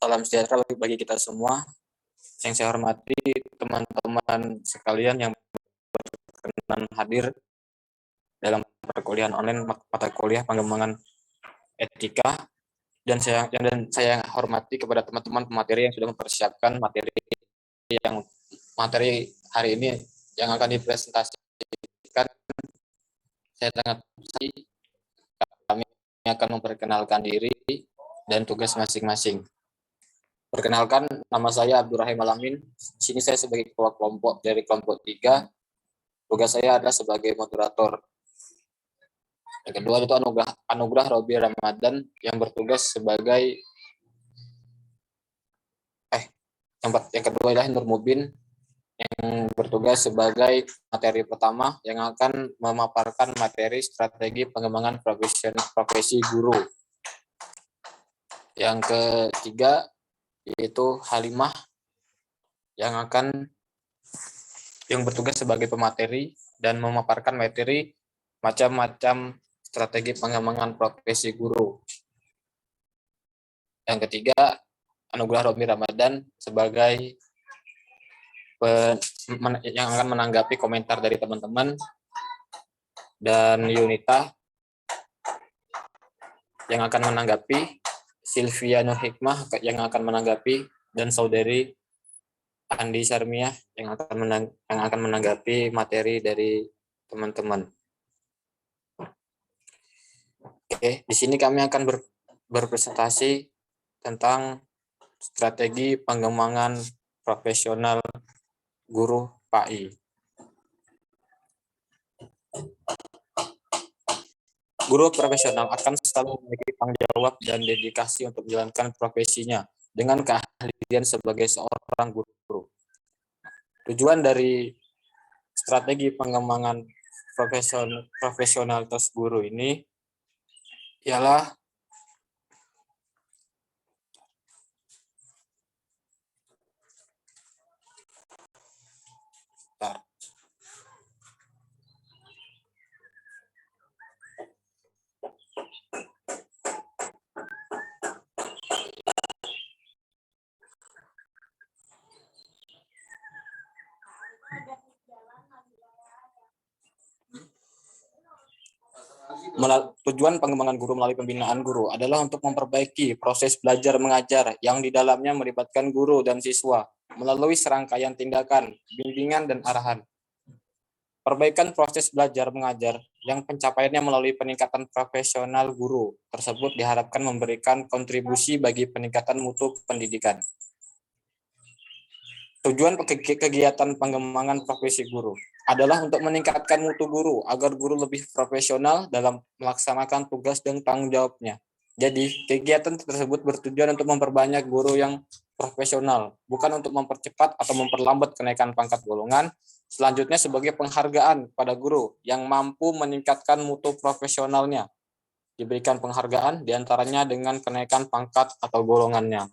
Salam sejahtera bagi kita semua. Yang saya hormati teman-teman sekalian yang berkenan hadir dalam perkuliahan online mata kuliah pengembangan etika, dan saya hormati kepada teman-teman pemateri yang sudah mempersiapkan materi hari ini yang akan dipresentasikan. Saya sangat kami akan memperkenalkan diri dan tugas masing-masing. Perkenalkan, nama saya Abdurrahim Alamin. Di sini saya sebagai ketua kelompok dari kelompok 3. Tugas saya adalah sebagai moderator. Yang kedua itu Anugrah Robi Ramadan yang bertugas sebagai yang kedua adalah Nur Mubin yang bertugas sebagai materi pertama yang akan memaparkan materi strategi pengembangan profesi guru. Yang ketiga yaitu Halimah yang bertugas sebagai pemateri dan memaparkan materi macam-macam strategi pengembangan profesi guru. Yang ketiga, Anugrah Romi Ramadan sebagai yang akan menanggapi komentar dari teman-teman, dan Yunita yang akan menanggapi, Sylvia Nur Hikmah yang akan menanggapi, dan saudari Andi Sarmiah yang akan menanggapi materi dari teman-teman. Oke, di sini kami akan berpresentasi tentang strategi pengembangan profesional guru PAI. Guru profesional akan selalu memiliki tanggung jawab dan dedikasi untuk menjalankan profesinya dengan keahlian sebagai seorang guru. Tujuan dari strategi pengembangan profesionalitas guru ini ialah tujuan pengembangan guru melalui pembinaan guru adalah untuk memperbaiki proses belajar mengajar yang di dalamnya melibatkan guru dan siswa melalui serangkaian tindakan, bimbingan, dan arahan. Perbaikan proses belajar mengajar yang pencapaiannya melalui peningkatan profesional guru tersebut diharapkan memberikan kontribusi bagi peningkatan mutu pendidikan. Tujuan kegiatan pengembangan profesi guru adalah untuk meningkatkan mutu guru agar guru lebih profesional dalam melaksanakan tugas dan tanggung jawabnya. Jadi, kegiatan tersebut bertujuan untuk memperbanyak guru yang profesional, bukan untuk mempercepat atau memperlambat kenaikan pangkat golongan. Selanjutnya sebagai penghargaan pada guru yang mampu meningkatkan mutu profesionalnya. Diberikan penghargaan diantaranya dengan kenaikan pangkat atau golongannya.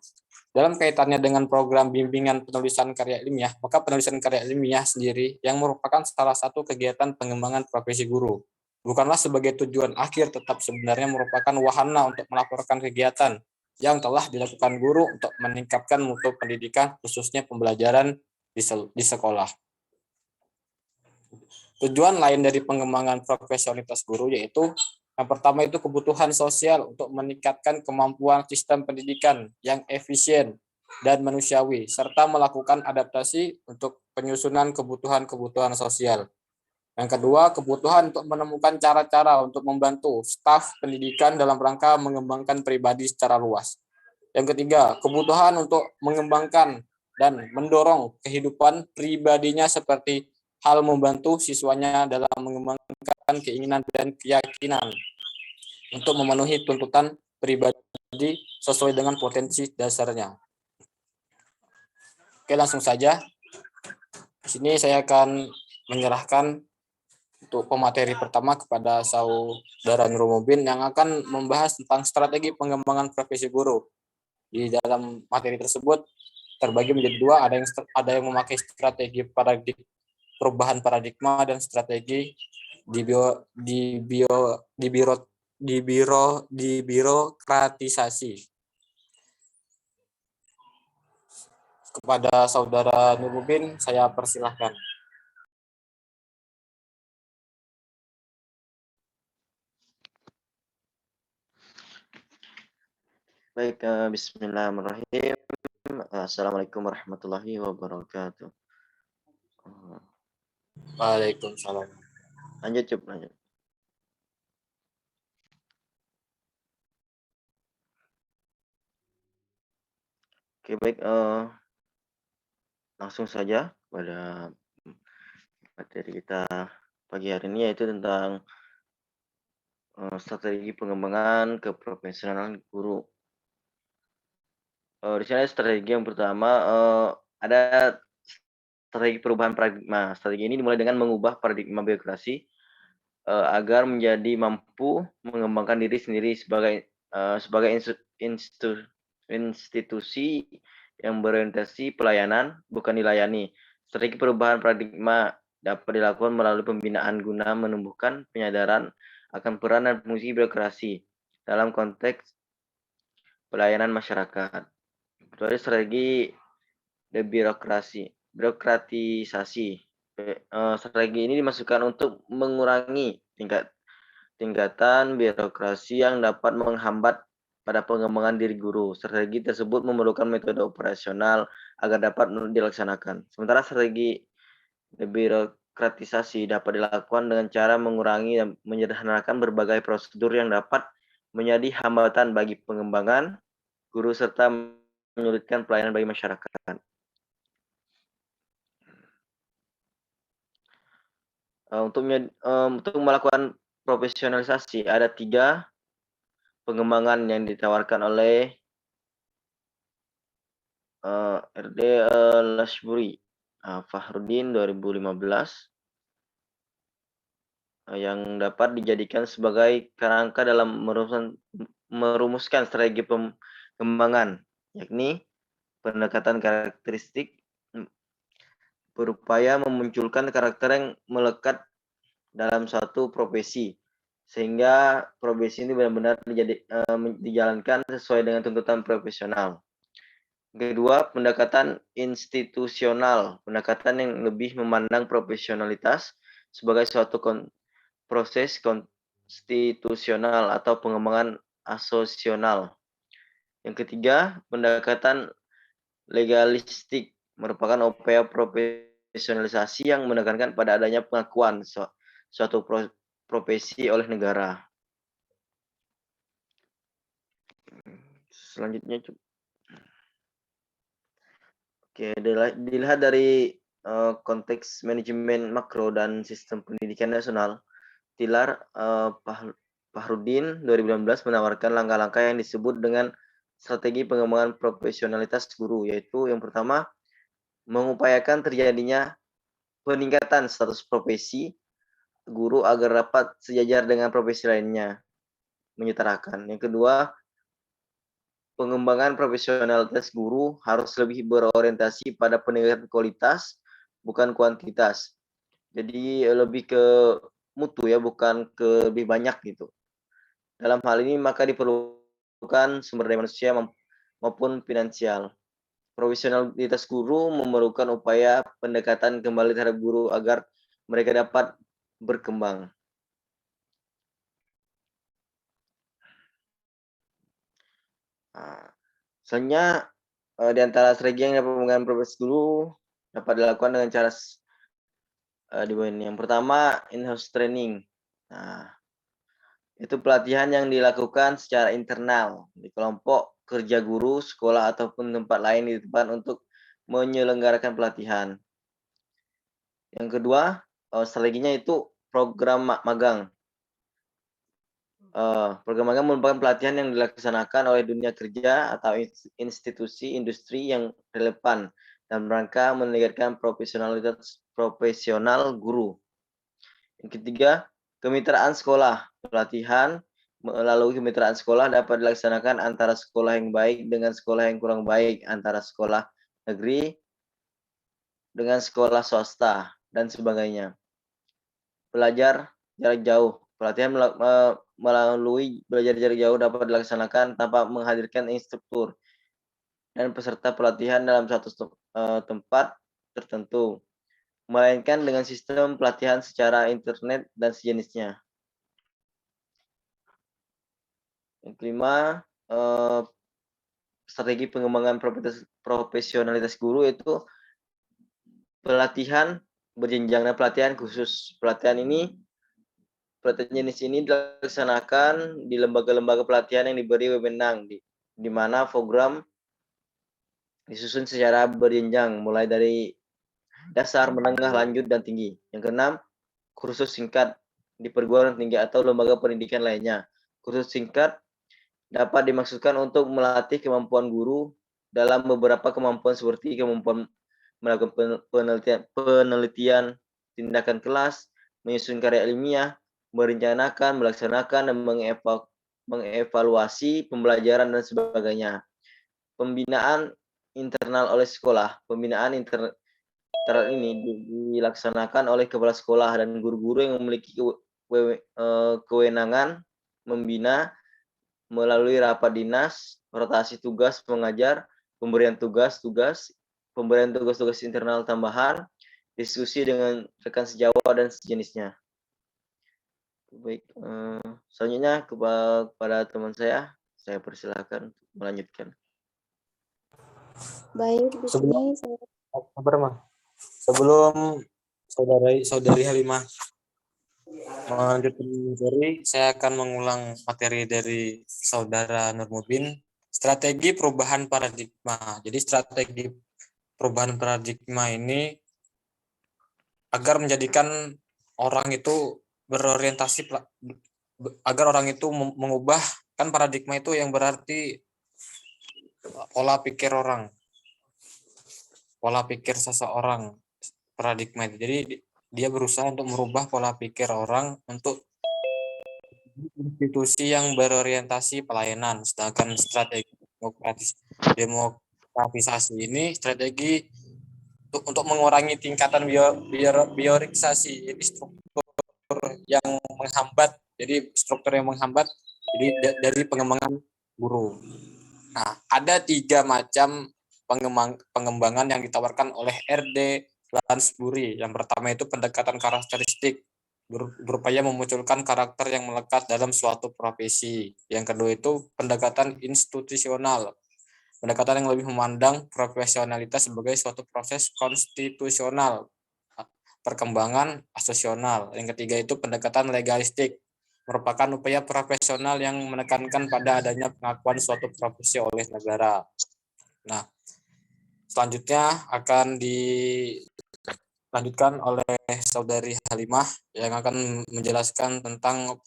Dalam kaitannya dengan program bimbingan penulisan karya ilmiah, maka penulisan karya ilmiah sendiri yang merupakan salah satu kegiatan pengembangan profesi guru. Bukanlah sebagai tujuan akhir, tetap sebenarnya merupakan wahana untuk melaporkan kegiatan yang telah dilakukan guru untuk meningkatkan mutu pendidikan, khususnya pembelajaran di sekolah. Tujuan lain dari pengembangan profesionalitas guru yaitu yang pertama itu kebutuhan sosial untuk meningkatkan kemampuan sistem pendidikan yang efisien dan manusiawi, serta melakukan adaptasi untuk penyusunan kebutuhan-kebutuhan sosial. Yang kedua, kebutuhan untuk menemukan cara-cara untuk membantu staf pendidikan dalam rangka mengembangkan pribadi secara luas. Yang ketiga, kebutuhan untuk mengembangkan dan mendorong kehidupan pribadinya seperti hal membantu siswanya dalam mengembangkan keinginan dan keyakinan untuk memenuhi tuntutan pribadi sesuai dengan potensi dasarnya. Oke, langsung saja. Di sini saya akan menyerahkan untuk pemateri pertama kepada saudara Nurul Mubin yang akan membahas tentang strategi pengembangan profesi guru. Di dalam materi tersebut terbagi menjadi dua, ada yang memakai strategi perubahan paradigma dan strategi birokratisasi. Kepada Saudara Nurudin, saya persilahkan. Baik, bismillahirrahmanirrahim. Assalamualaikum warahmatullahi wabarakatuh. Waalaikumsalam. Lanjut, Cuk, lanjut. Oke, baik, langsung saja pada materi kita pagi hari ini, yaitu tentang strategi pengembangan keprofesionalan guru. Di sini strategi yang pertama, ada strategi perubahan paradigma. Strategi ini dimulai dengan mengubah paradigma birokrasi agar menjadi mampu mengembangkan diri sendiri sebagai institusi yang berorientasi pelayanan, bukan dilayani. Strategi perubahan paradigma dapat dilakukan melalui pembinaan guna menumbuhkan penyadaran akan peran dan fungsi birokrasi dalam konteks pelayanan masyarakat. Kedua, strategi birokratisasi. Strategi ini dimasukkan untuk mengurangi tingkatan birokrasi yang dapat menghambat pada pengembangan diri guru. Strategi tersebut memerlukan metode operasional agar dapat dilaksanakan. Sementara strategi birokratisasi dapat dilakukan dengan cara mengurangi dan menyederhanakan berbagai prosedur yang dapat menjadi hambatan bagi pengembangan guru serta menyulitkan pelayanan bagi masyarakat. Untuk melakukan profesionalisasi ada 3 pengembangan yang ditawarkan oleh RD Lashbury Fahrudin 2015 yang dapat dijadikan sebagai kerangka dalam merumuskan strategi pengembangan, yakni pendekatan karakteristik berupaya memunculkan karakter yang melekat dalam suatu profesi, sehingga profesi ini benar-benar dijalankan sesuai dengan tuntutan profesional. Kedua, pendekatan institusional, pendekatan yang lebih memandang profesionalitas sebagai suatu proses konstitusional atau pengembangan asosional. Yang ketiga, pendekatan legalistik merupakan upaya profesionalisasi yang menekankan pada adanya pengakuan suatu profesi oleh negara. Selanjutnya, oke, dilihat dari konteks manajemen makro dan sistem pendidikan nasional, Tilar Fahrudin 2019 menawarkan langkah-langkah yang disebut dengan strategi pengembangan profesionalitas guru, yaitu yang pertama, mengupayakan terjadinya peningkatan status profesi guru agar dapat sejajar dengan profesi lainnya, menyetarakan. Yang kedua, pengembangan profesionalitas guru harus lebih berorientasi pada peningkatan kualitas, bukan kuantitas. Jadi lebih ke mutu ya, bukan ke lebih banyak gitu. Dalam hal ini maka diperlukan sumber daya manusia maupun finansial. Profesionalitas guru memerlukan upaya pendekatan kembali terhadap guru agar mereka dapat berkembang. Selanjutnya, di antara strategi yang dapat menggunakan profesi guru dapat dilakukan dengan cara di bawah ini. Yang pertama, in-house training. Nah, itu pelatihan yang dilakukan secara internal di kelompok kerja guru, sekolah, ataupun tempat lain di tempat untuk menyelenggarakan pelatihan. Yang kedua, strateginya itu program magang. Program magang merupakan pelatihan yang dilaksanakan oleh dunia kerja atau institusi industri yang relevan dan rangka meningkatkan profesionalitas profesional guru. Yang ketiga, kemitraan sekolah. Pelatihan melalui kemitraan sekolah dapat dilaksanakan antara sekolah yang baik dengan sekolah yang kurang baik, antara sekolah negeri dengan sekolah swasta, dan sebagainya. Belajar jarak jauh. Pelatihan melalui belajar jarak jauh dapat dilaksanakan tanpa menghadirkan instruktur dan peserta pelatihan dalam satu tempat tertentu, melainkan dengan sistem pelatihan secara internet dan sejenisnya. Yang kelima, strategi pengembangan profesionalitas guru itu pelatihan berjenjang dan pelatihan khusus. Pelatihan jenis ini dilaksanakan di lembaga-lembaga pelatihan yang diberi wewenang, di mana program disusun secara berjenjang, mulai dari dasar, menengah, lanjut, dan tinggi. Yang keenam, kursus singkat di perguruan tinggi atau lembaga pendidikan lainnya. Kursus singkat dapat dimaksudkan untuk melatih kemampuan guru dalam beberapa kemampuan seperti kemampuan melakukan penelitian, tindakan kelas, menyusun karya ilmiah, merencanakan, melaksanakan, dan mengevaluasi pembelajaran dan sebagainya. Pembinaan internal oleh sekolah. Pembinaan internal ini dilaksanakan oleh kepala sekolah dan guru-guru yang memiliki kewenangan membina melalui rapat dinas, rotasi tugas mengajar, pemberian tugas-tugas internal tambahan, diskusi dengan rekan sejawat dan sejenisnya. Baik, selanjutnya kepada teman saya persilakan melanjutkan. Baik, di sini saya Sebelum saudari Halimah melanjutkan materi, saya akan mengulang materi dari saudara Nurmubin. Strategi perubahan paradigma. Jadi strategi perubahan paradigma ini agar menjadikan orang itu berorientasi, agar orang itu mengubah, kan paradigma itu yang berarti pola pikir orang, pola pikir seseorang, paradigma itu. Jadi dia berusaha untuk merubah pola pikir orang untuk institusi yang berorientasi pelayanan. Sedangkan strategi demokratisasi ini strategi untuk mengurangi tingkatan biorisasi, jadi struktur yang menghambat. Jadi struktur yang menghambat. Jadi dari pengembangan guru. Nah, ada 3 macam pengembangan yang ditawarkan oleh R.D. Lansbury. Yang pertama itu pendekatan karakteristik, berupaya memunculkan karakter yang melekat dalam suatu profesi. Yang kedua itu pendekatan institusional, pendekatan yang lebih memandang profesionalitas sebagai suatu proses konstitusional, perkembangan asesional. Yang ketiga itu pendekatan legalistik, merupakan upaya profesional yang menekankan pada adanya pengakuan suatu profesi oleh negara. Nah, selanjutnya akan dilanjutkan oleh saudari Halimah yang akan menjelaskan tentang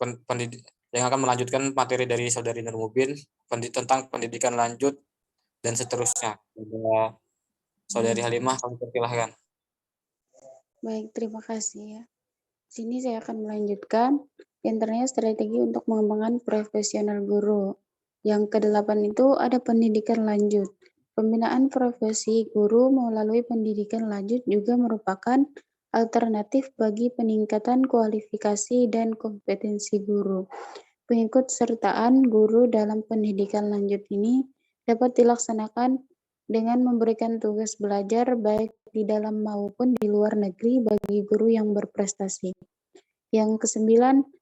yang akan melanjutkan materi dari saudari Nurmubin tentang pendidikan lanjut dan seterusnya. Saudari Halimah, kami persilahkan. baik, terima kasih ya. Di sini saya akan melanjutkan antaranya strategi untuk mengembangkan profesional guru. Yang ke-8 itu ada pendidikan lanjut. Pembinaan profesi guru melalui pendidikan lanjut juga merupakan alternatif bagi peningkatan kualifikasi dan kompetensi guru. Pengikutsertaan guru dalam pendidikan lanjut ini dapat dilaksanakan dengan memberikan tugas belajar baik di dalam maupun di luar negeri bagi guru yang berprestasi. Yang ke-9,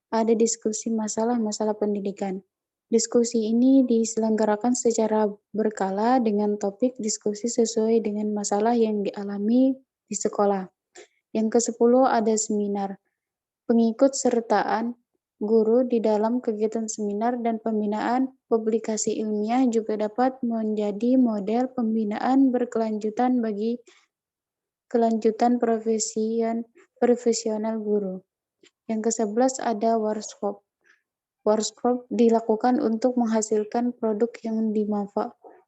ada diskusi masalah-masalah pendidikan. Diskusi ini diselenggarakan secara berkala dengan topik diskusi sesuai dengan masalah yang dialami di sekolah. Yang ke-10, ada seminar. Pengikutsertaan guru di dalam kegiatan seminar dan pembinaan publikasi ilmiah juga dapat menjadi model pembinaan berkelanjutan bagi kelanjutan profesional guru. Yang ke-11 ada workshop. Workshop dilakukan untuk menghasilkan produk yang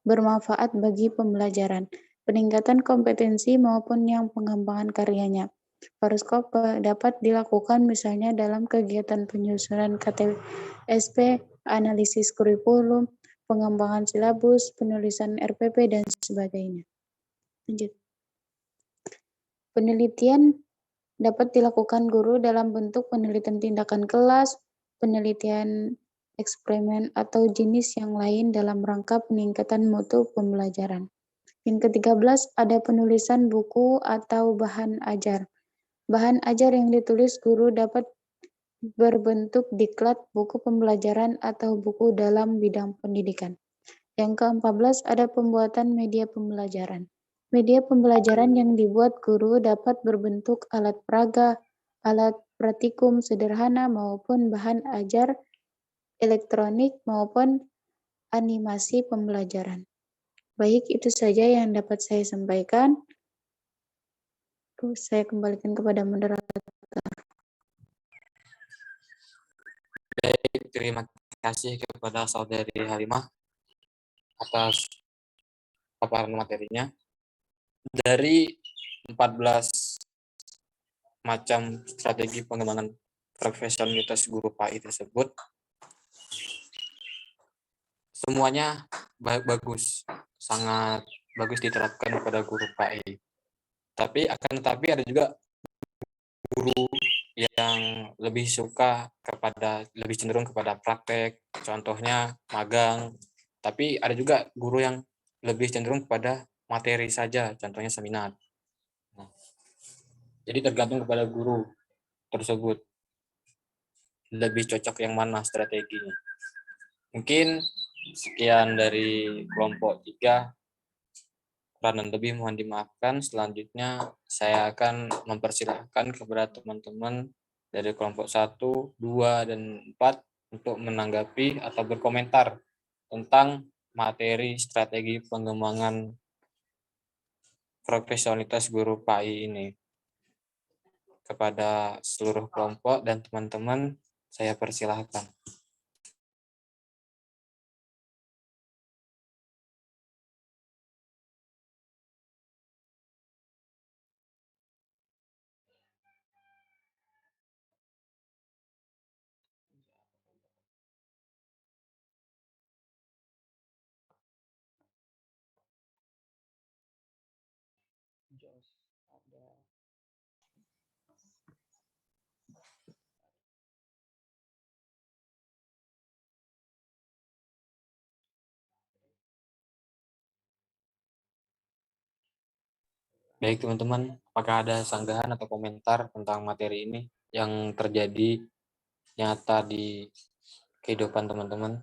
bermanfaat bagi pembelajaran, peningkatan kompetensi maupun yang pengembangan karyanya. Workshop dapat dilakukan misalnya dalam kegiatan penyusunan KTSP, analisis kurikulum, pengembangan silabus, penulisan RPP, dan sebagainya. Lanjut. Penelitian dapat dilakukan guru dalam bentuk penelitian tindakan kelas, penelitian eksperimen, atau jenis yang lain dalam rangka peningkatan mutu pembelajaran. Yang ke-13, ada penulisan buku atau bahan ajar. Bahan ajar yang ditulis guru dapat berbentuk diklat, buku pembelajaran, atau buku dalam bidang pendidikan. Yang ke-14, ada pembuatan media pembelajaran. Media pembelajaran yang dibuat guru dapat berbentuk alat peraga, alat praktikum sederhana maupun bahan ajar elektronik maupun animasi pembelajaran. Baik, itu saja yang dapat saya sampaikan. Saya kembalikan kepada moderator. Baik, terima kasih kepada Saudari Halimah atas paparan materinya. Dari 14 macam strategi pengembangan profesionalitas guru PAI tersebut, semuanya bagus, sangat bagus diterapkan kepada guru PAI. Tetapi ada juga guru yang lebih cenderung kepada praktek, contohnya magang. Tapi ada juga guru yang lebih cenderung kepada materi saja, contohnya seminar. Jadi tergantung kepada guru tersebut lebih cocok yang mana strateginya. Mungkin sekian dari kelompok 3. Kurang dan lebih mohon dimaafkan. Selanjutnya saya akan mempersilahkan kepada teman-teman dari kelompok 1, 2, dan 4 untuk menanggapi atau berkomentar tentang materi strategi pengembangan profesionalitas guru PAI ini. Kepada seluruh kelompok dan teman-teman, saya persilahkan. Baik teman-teman, apakah ada sanggahan atau komentar tentang materi ini yang terjadi nyata di kehidupan teman-teman?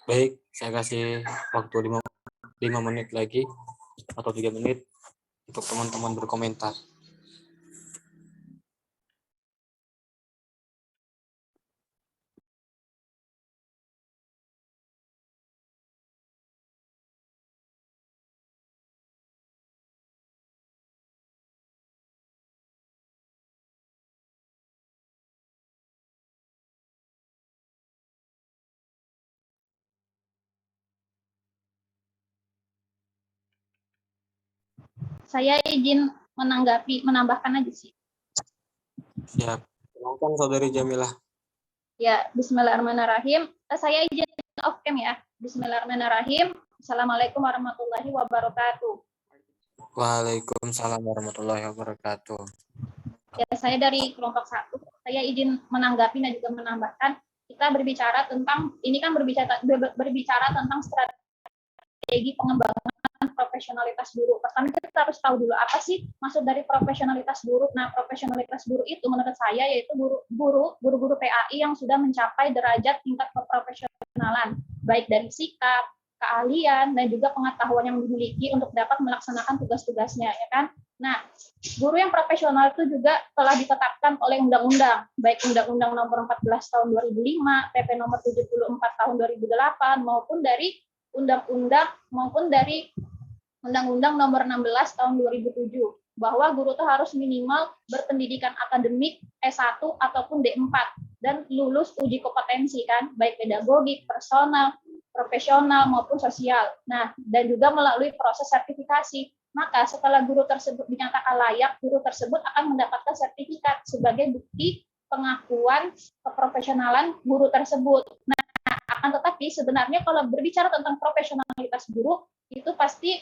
Baik, saya kasih waktu 5 menit lagi atau 3 menit untuk teman-teman berkomentar. Saya izin menambahkan aja sih. Siap. Silakan Saudari Jamilah. Ya, bismillahirrahmanirrahim. Saya izin off cam ya. Bismillahirrahmanirrahim. Assalamualaikum warahmatullahi wabarakatuh. Waalaikumsalam warahmatullahi wabarakatuh. Ya, saya dari kelompok 1. Saya izin menanggapi dan juga menambahkan. Kita berbicara tentang, ini kan berbicara tentang strategi pengembangan profesionalitas guru. Pertama kita harus tahu dulu apa sih maksud dari profesionalitas guru. Nah, profesionalitas guru itu menurut saya yaitu guru-guru PAI yang sudah mencapai derajat tingkat keprofesionalan, baik dari sikap, keahlian, dan juga pengetahuan yang dimiliki untuk dapat melaksanakan tugas-tugasnya, ya kan? Nah, guru yang profesional itu juga telah ditetapkan oleh undang-undang, baik Undang-Undang Nomor 14 Tahun 2005, PP Nomor 74 Tahun 2008, maupun dari Undang-Undang Nomor 16 Tahun 2007, bahwa guru itu harus minimal berpendidikan akademik S1 ataupun D4 dan lulus uji kompetensi kan, baik pedagogik, personal, profesional maupun sosial. Nah, dan juga melalui proses sertifikasi. Maka setelah guru tersebut dinyatakan layak, guru tersebut akan mendapatkan sertifikat sebagai bukti pengakuan keprofesionalan guru tersebut. Nah, akan tetapi sebenarnya kalau berbicara tentang profesionalitas guru, itu pasti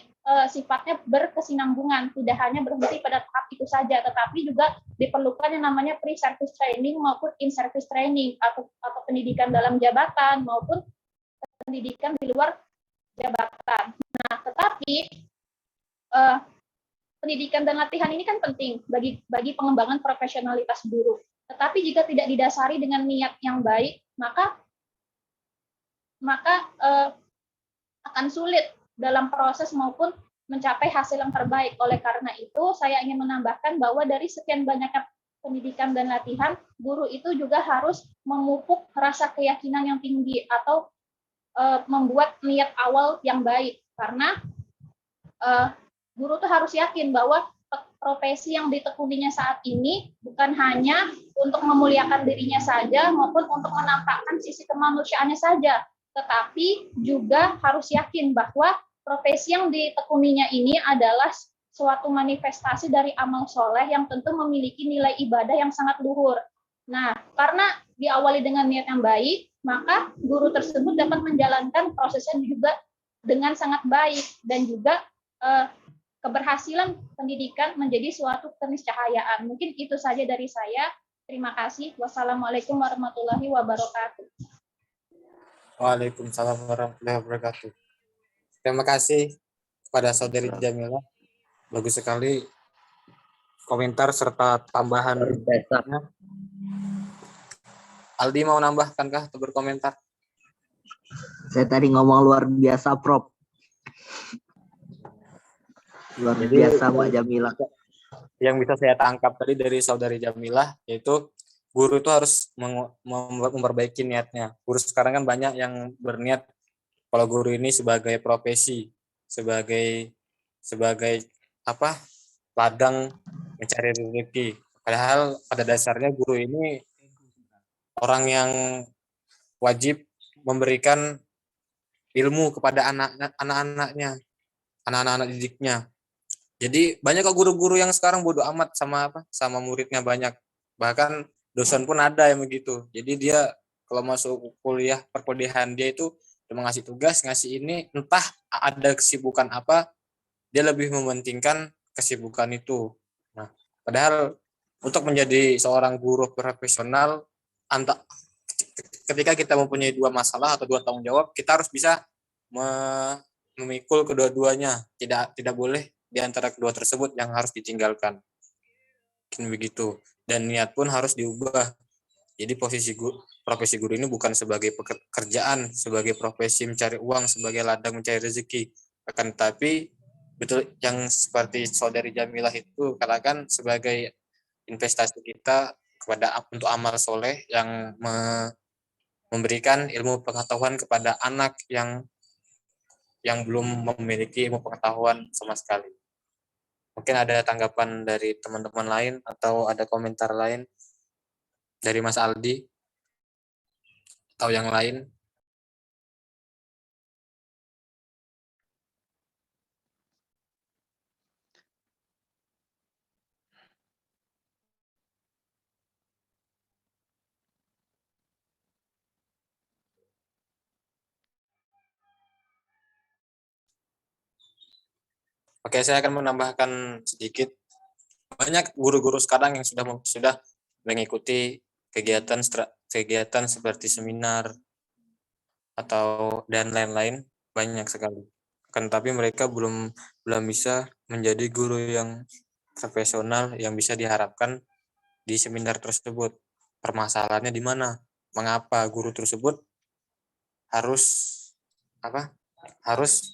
sifatnya berkesinambungan, tidak hanya berhenti pada tahap itu saja, tetapi juga diperlukan yang namanya pre-service training maupun in-service training, atau pendidikan dalam jabatan maupun pendidikan di luar jabatan. Nah, tetapi pendidikan dan latihan ini kan penting bagi pengembangan profesionalitas guru. Tetapi jika tidak didasari dengan niat yang baik, maka akan sulit dalam proses maupun mencapai hasil yang terbaik. Oleh karena itu, saya ingin menambahkan bahwa dari sekian banyaknya pendidikan dan latihan, guru itu juga harus memupuk rasa keyakinan yang tinggi atau membuat niat awal yang baik. Karena guru tuh harus yakin bahwa profesi yang ditekuninya saat ini bukan hanya untuk memuliakan dirinya saja maupun untuk menampakkan sisi kemanusiaannya saja, tetapi juga harus yakin bahwa profesi yang ditekuninya ini adalah suatu manifestasi dari amal soleh yang tentu memiliki nilai ibadah yang sangat luhur. Nah, karena diawali dengan niat yang baik, maka guru tersebut dapat menjalankan prosesnya juga dengan sangat baik, dan juga keberhasilan pendidikan menjadi suatu keniscayaan. Mungkin itu saja dari saya. Terima kasih. Wassalamualaikum warahmatullahi wabarakatuh. Waalaikumsalam warahmatullahi wabarakatuh. Terima kasih kepada Saudari Jamila. Bagus sekali komentar serta tambahan. Aldi mau nambahkankah atau berkomentar? Saya tadi ngomong luar biasa, Prof. Luar biasa, Mbak Jamila. Yang bisa saya tangkap tadi dari Saudari Jamila, yaitu guru itu harus memperbaiki niatnya. Guru sekarang kan banyak yang berniat kalau guru ini sebagai profesi, sebagai ladang mencari rezeki. Padahal pada dasarnya guru ini orang yang wajib memberikan ilmu kepada anak-anaknya, anak-anak didiknya. Jadi banyak kok guru-guru yang sekarang bodoh amat sama muridnya banyak. Bahkan dosen pun ada yang begitu. Jadi dia kalau masuk kuliah, perkuliahan dia itu cuma ngasih tugas, ngasih ini, entah ada kesibukan apa, dia lebih mementingkan kesibukan itu. Nah, padahal untuk menjadi seorang guru profesional, ketika kita mempunyai dua masalah atau dua tanggung jawab, kita harus bisa memikul kedua-duanya. Tidak boleh di antara kedua tersebut yang harus ditinggalkan. Mungkin begitu. Dan niat pun harus diubah. Jadi profesi guru ini bukan sebagai pekerjaan, sebagai profesi mencari uang, sebagai ladang mencari rezeki. Akan tetapi betul yang seperti Saudari Jamilah itu katakan sebagai investasi kita untuk amal soleh yang memberikan ilmu pengetahuan kepada anak yang belum memiliki ilmu pengetahuan sama sekali. Mungkin ada tanggapan dari teman-teman lain atau ada komentar lain dari Mas Aldi atau yang lain. Oke, saya akan menambahkan sedikit. Banyak guru-guru sekarang yang sudah mengikuti kegiatan seperti seminar atau dan lain-lain, banyak sekali. Akan tetapi mereka belum bisa menjadi guru yang profesional yang bisa diharapkan di seminar tersebut. Permasalahannya di mana? Mengapa guru tersebut harus harus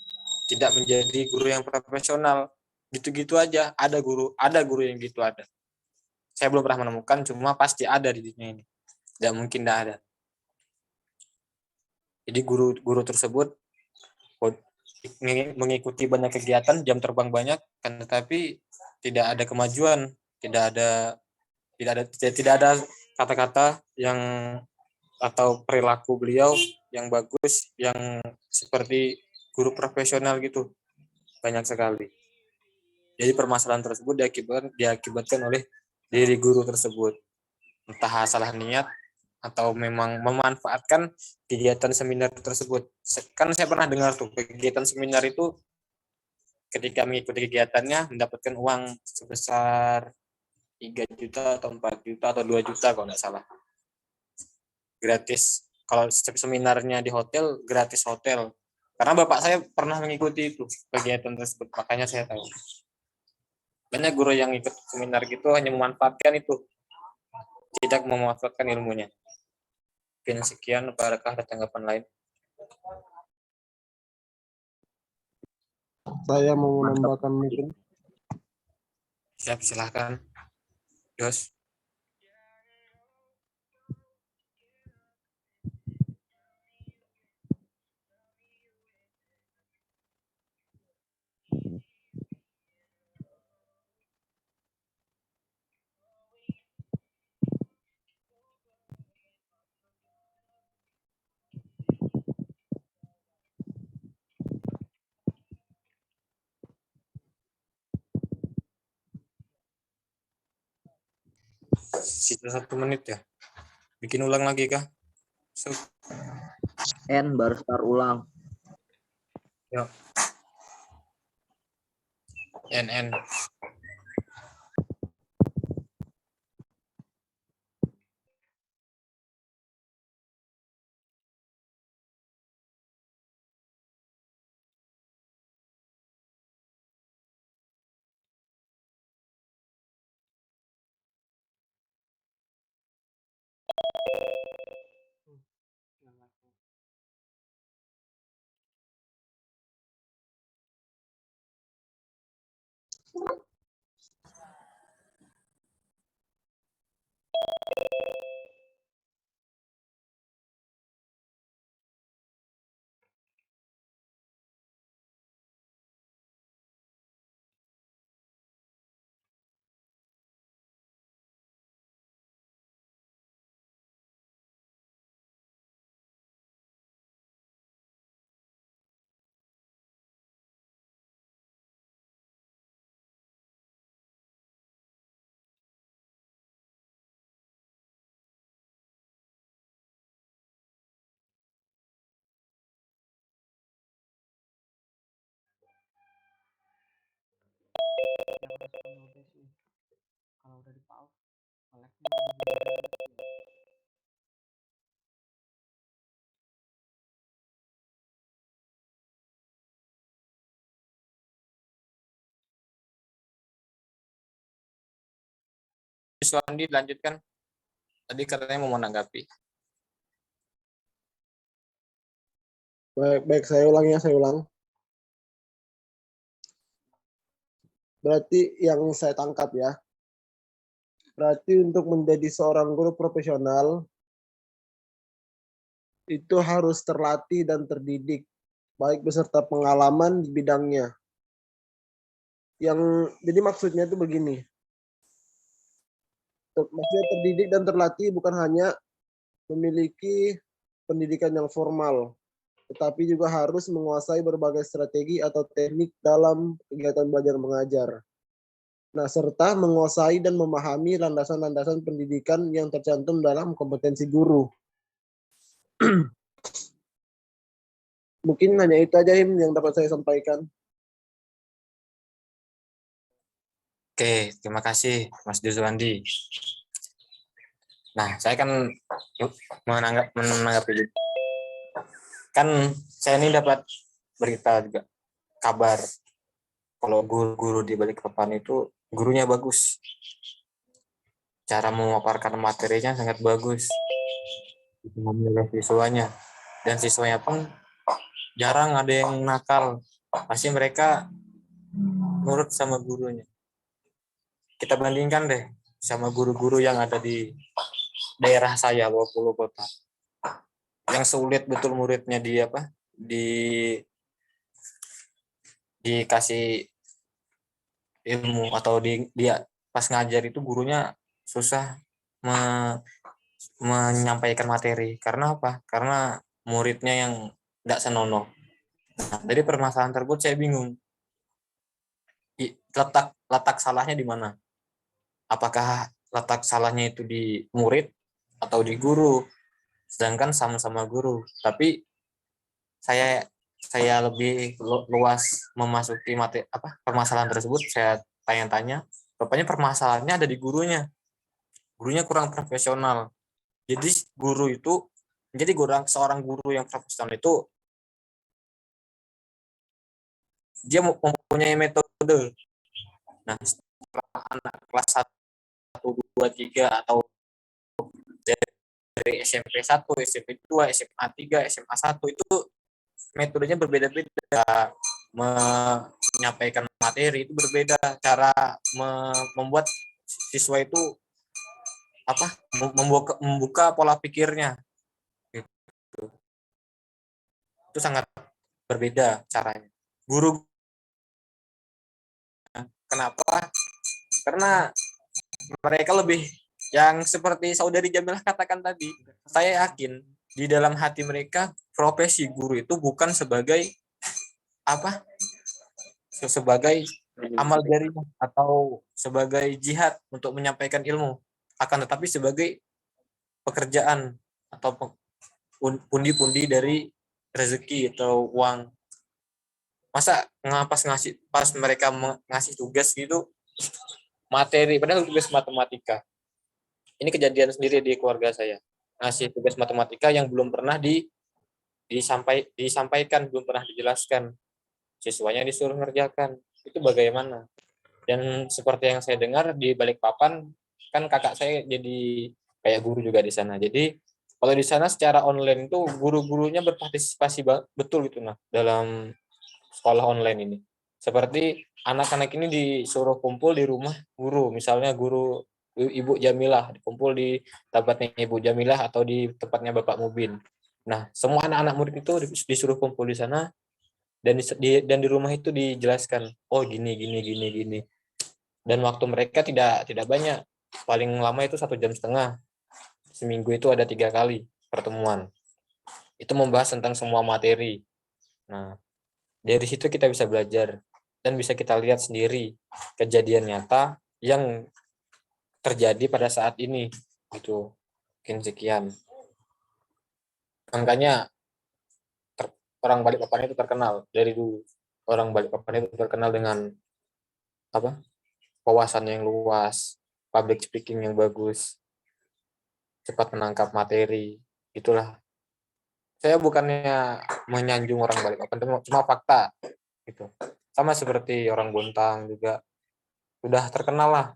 tidak menjadi guru yang profesional. Gitu-gitu aja, ada guru yang gitu ada. Saya belum pernah menemukan, cuma pasti ada di dunia ini. Tidak mungkin tidak ada. Jadi guru tersebut mengikuti banyak kegiatan, jam terbang banyak, kan, tetapi tidak ada kemajuan, tidak ada kata-kata yang atau perilaku beliau yang bagus, yang seperti guru profesional gitu, banyak sekali. Jadi permasalahan tersebut diakibatkan oleh diri guru tersebut, entah salah niat atau memang memanfaatkan kegiatan seminar tersebut. Kan saya pernah dengar tuh, kegiatan seminar itu ketika mengikuti kegiatannya mendapatkan uang sebesar 3 juta atau 4 juta atau 2 juta kalau nggak salah. Gratis. Kalau seminarnya di hotel, gratis hotel. Karena bapak saya pernah mengikuti itu, kegiatan tersebut, makanya saya tahu. Banyak guru yang ikut seminar gitu hanya memanfaatkan itu, tidak memanfaatkan ilmunya. Mungkin sekian, apakah ada tanggapan lain? Saya mau menambahkan mungkin. Siap, silahkan. Yos. Sisa 1 menit ya. Bikin ulang lagi kah? N baru start ulang. Yuk. NN. Kalau udah di pause, Suandi lanjutkan. Tadi katanya mau menanggapi. Baik, saya ulang ya, saya ulang. Berarti yang saya tangkap ya, berarti untuk menjadi seorang guru profesional itu harus terlatih dan terdidik, baik beserta pengalaman di bidangnya. Jadi maksudnya itu begini, maksudnya terdidik dan terlatih bukan hanya memiliki pendidikan yang formal, tetapi juga harus menguasai berbagai strategi atau teknik dalam kegiatan belajar mengajar. Nah, serta menguasai dan memahami landasan-landasan pendidikan yang tercantum dalam kompetensi guru. Mungkin hanya itu aja yang dapat saya sampaikan. Oke, terima kasih Mas Duzwandi. Nah, saya kan menanggapi. Kan saya ini dapat berita juga, kabar kalau guru-guru di Balikpapan itu gurunya bagus. Cara memaparkan materinya sangat bagus. Memilih siswanya. Dan siswanya pun jarang ada yang nakal. Pasti mereka nurut sama gurunya. Kita bandingkan deh sama guru-guru yang ada di daerah saya, Bengkulu Kota. Yang sulit betul muridnya dikasih ilmu, atau dia pas ngajar itu gurunya susah menyampaikan materi. Karena apa? Karena muridnya yang tidak senonoh. Nah, dari permasalahan tersebut saya bingung. Letak salahnya di mana? Apakah letak salahnya itu di murid atau di guru? Sedangkan sama-sama guru. Tapi saya lebih luas memasuki permasalahan tersebut. Saya tanya-tanya. Rupanya permasalahannya ada di gurunya. Gurunya kurang profesional. Jadi seorang guru yang profesional itu dia mempunyai metode. Nah, setelah anak kelas 1, 2, 3 atau dari SMP 1, SMP 2, SMA 3, SMA 1 itu metodenya berbeda-beda. Menyampaikan materi itu berbeda. Cara membuat siswa itu membuka pola pikirnya. Itu sangat berbeda caranya. Guru, kenapa? Karena mereka lebih, yang seperti saudari Jamilah katakan tadi, saya yakin di dalam hati mereka profesi guru itu bukan sebagai sebagai amal jariah atau sebagai jihad untuk menyampaikan ilmu, akan tetapi sebagai pekerjaan atau pundi-pundi dari rezeki atau uang. Masa pas mereka ngasih tugas gitu materi, padahal tugas matematika. Ini kejadian sendiri di keluarga saya. Ngasih tugas matematika yang belum pernah disampaikan, belum pernah dijelaskan. Siswanya disuruh ngerjakan. Itu bagaimana? Dan seperti yang saya dengar di Balikpapan, kan kakak saya jadi kayak guru juga di sana. Jadi kalau di sana secara online itu guru-gurunya berpartisipasi betul gitu dalam sekolah online ini. Seperti anak-anak ini disuruh kumpul di rumah guru, misalnya guru Ibu Jamilah dikumpul di tempatnya Ibu Jamilah atau di tempatnya Bapak Mubin. Nah, semua anak-anak murid itu disuruh kumpul di sana, dan di rumah itu dijelaskan, oh gini gini gini gini. Dan waktu mereka tidak banyak, paling lama itu 1,5 jam. Seminggu itu ada 3 kali pertemuan. Itu membahas tentang semua materi. Nah, dari situ kita bisa belajar dan bisa kita lihat sendiri kejadian nyata yang terjadi pada saat ini gitu. Mungkin sekian. Makanya orang Balikpapan itu terkenal dari dulu. Orang Balikpapan itu terkenal dengan wawasan yang luas, public speaking yang bagus, cepat menangkap materi. Itulah. Saya bukannya menyanjung orang Balikpapan, cuma fakta gitu. Sama seperti orang Bontang juga sudah terkenal lah.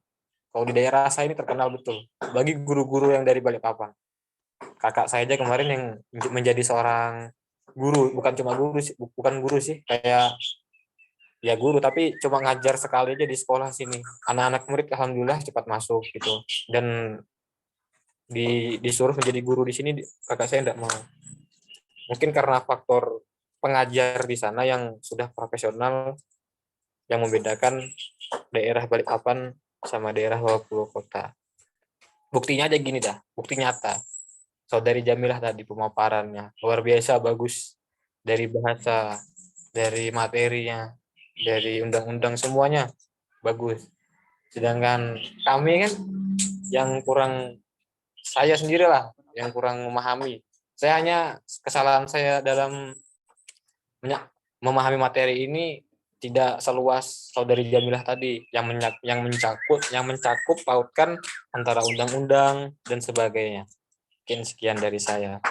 Kalau di daerah saya ini terkenal betul. Bagi guru-guru yang dari Balikpapan. Kakak saya aja kemarin yang menjadi seorang guru, bukan guru sih, kayak ya guru, tapi cuma ngajar sekali aja di sekolah sini. Anak-anak murid alhamdulillah cepat masuk gitu. Dan disuruh menjadi guru di sini, kakak saya tidak mau. Mungkin karena faktor pengajar di sana yang sudah profesional, yang membedakan daerah Balikpapan sama daerah Bengkulu Kota. Buktinya aja gini dah, bukti nyata. Saudari Jamilah tadi pemaparannya luar biasa bagus, dari bahasa, dari materinya, dari undang-undang, semuanya bagus. Sedangkan kami kan yang kurang, saya sendirilah yang kurang memahami. Saya hanya kesalahan saya dalam memahami materi ini tidak seluas saudari Jamilah tadi yang mencakup pautkan antara undang-undang dan sebagainya. Mungkin sekian dari saya.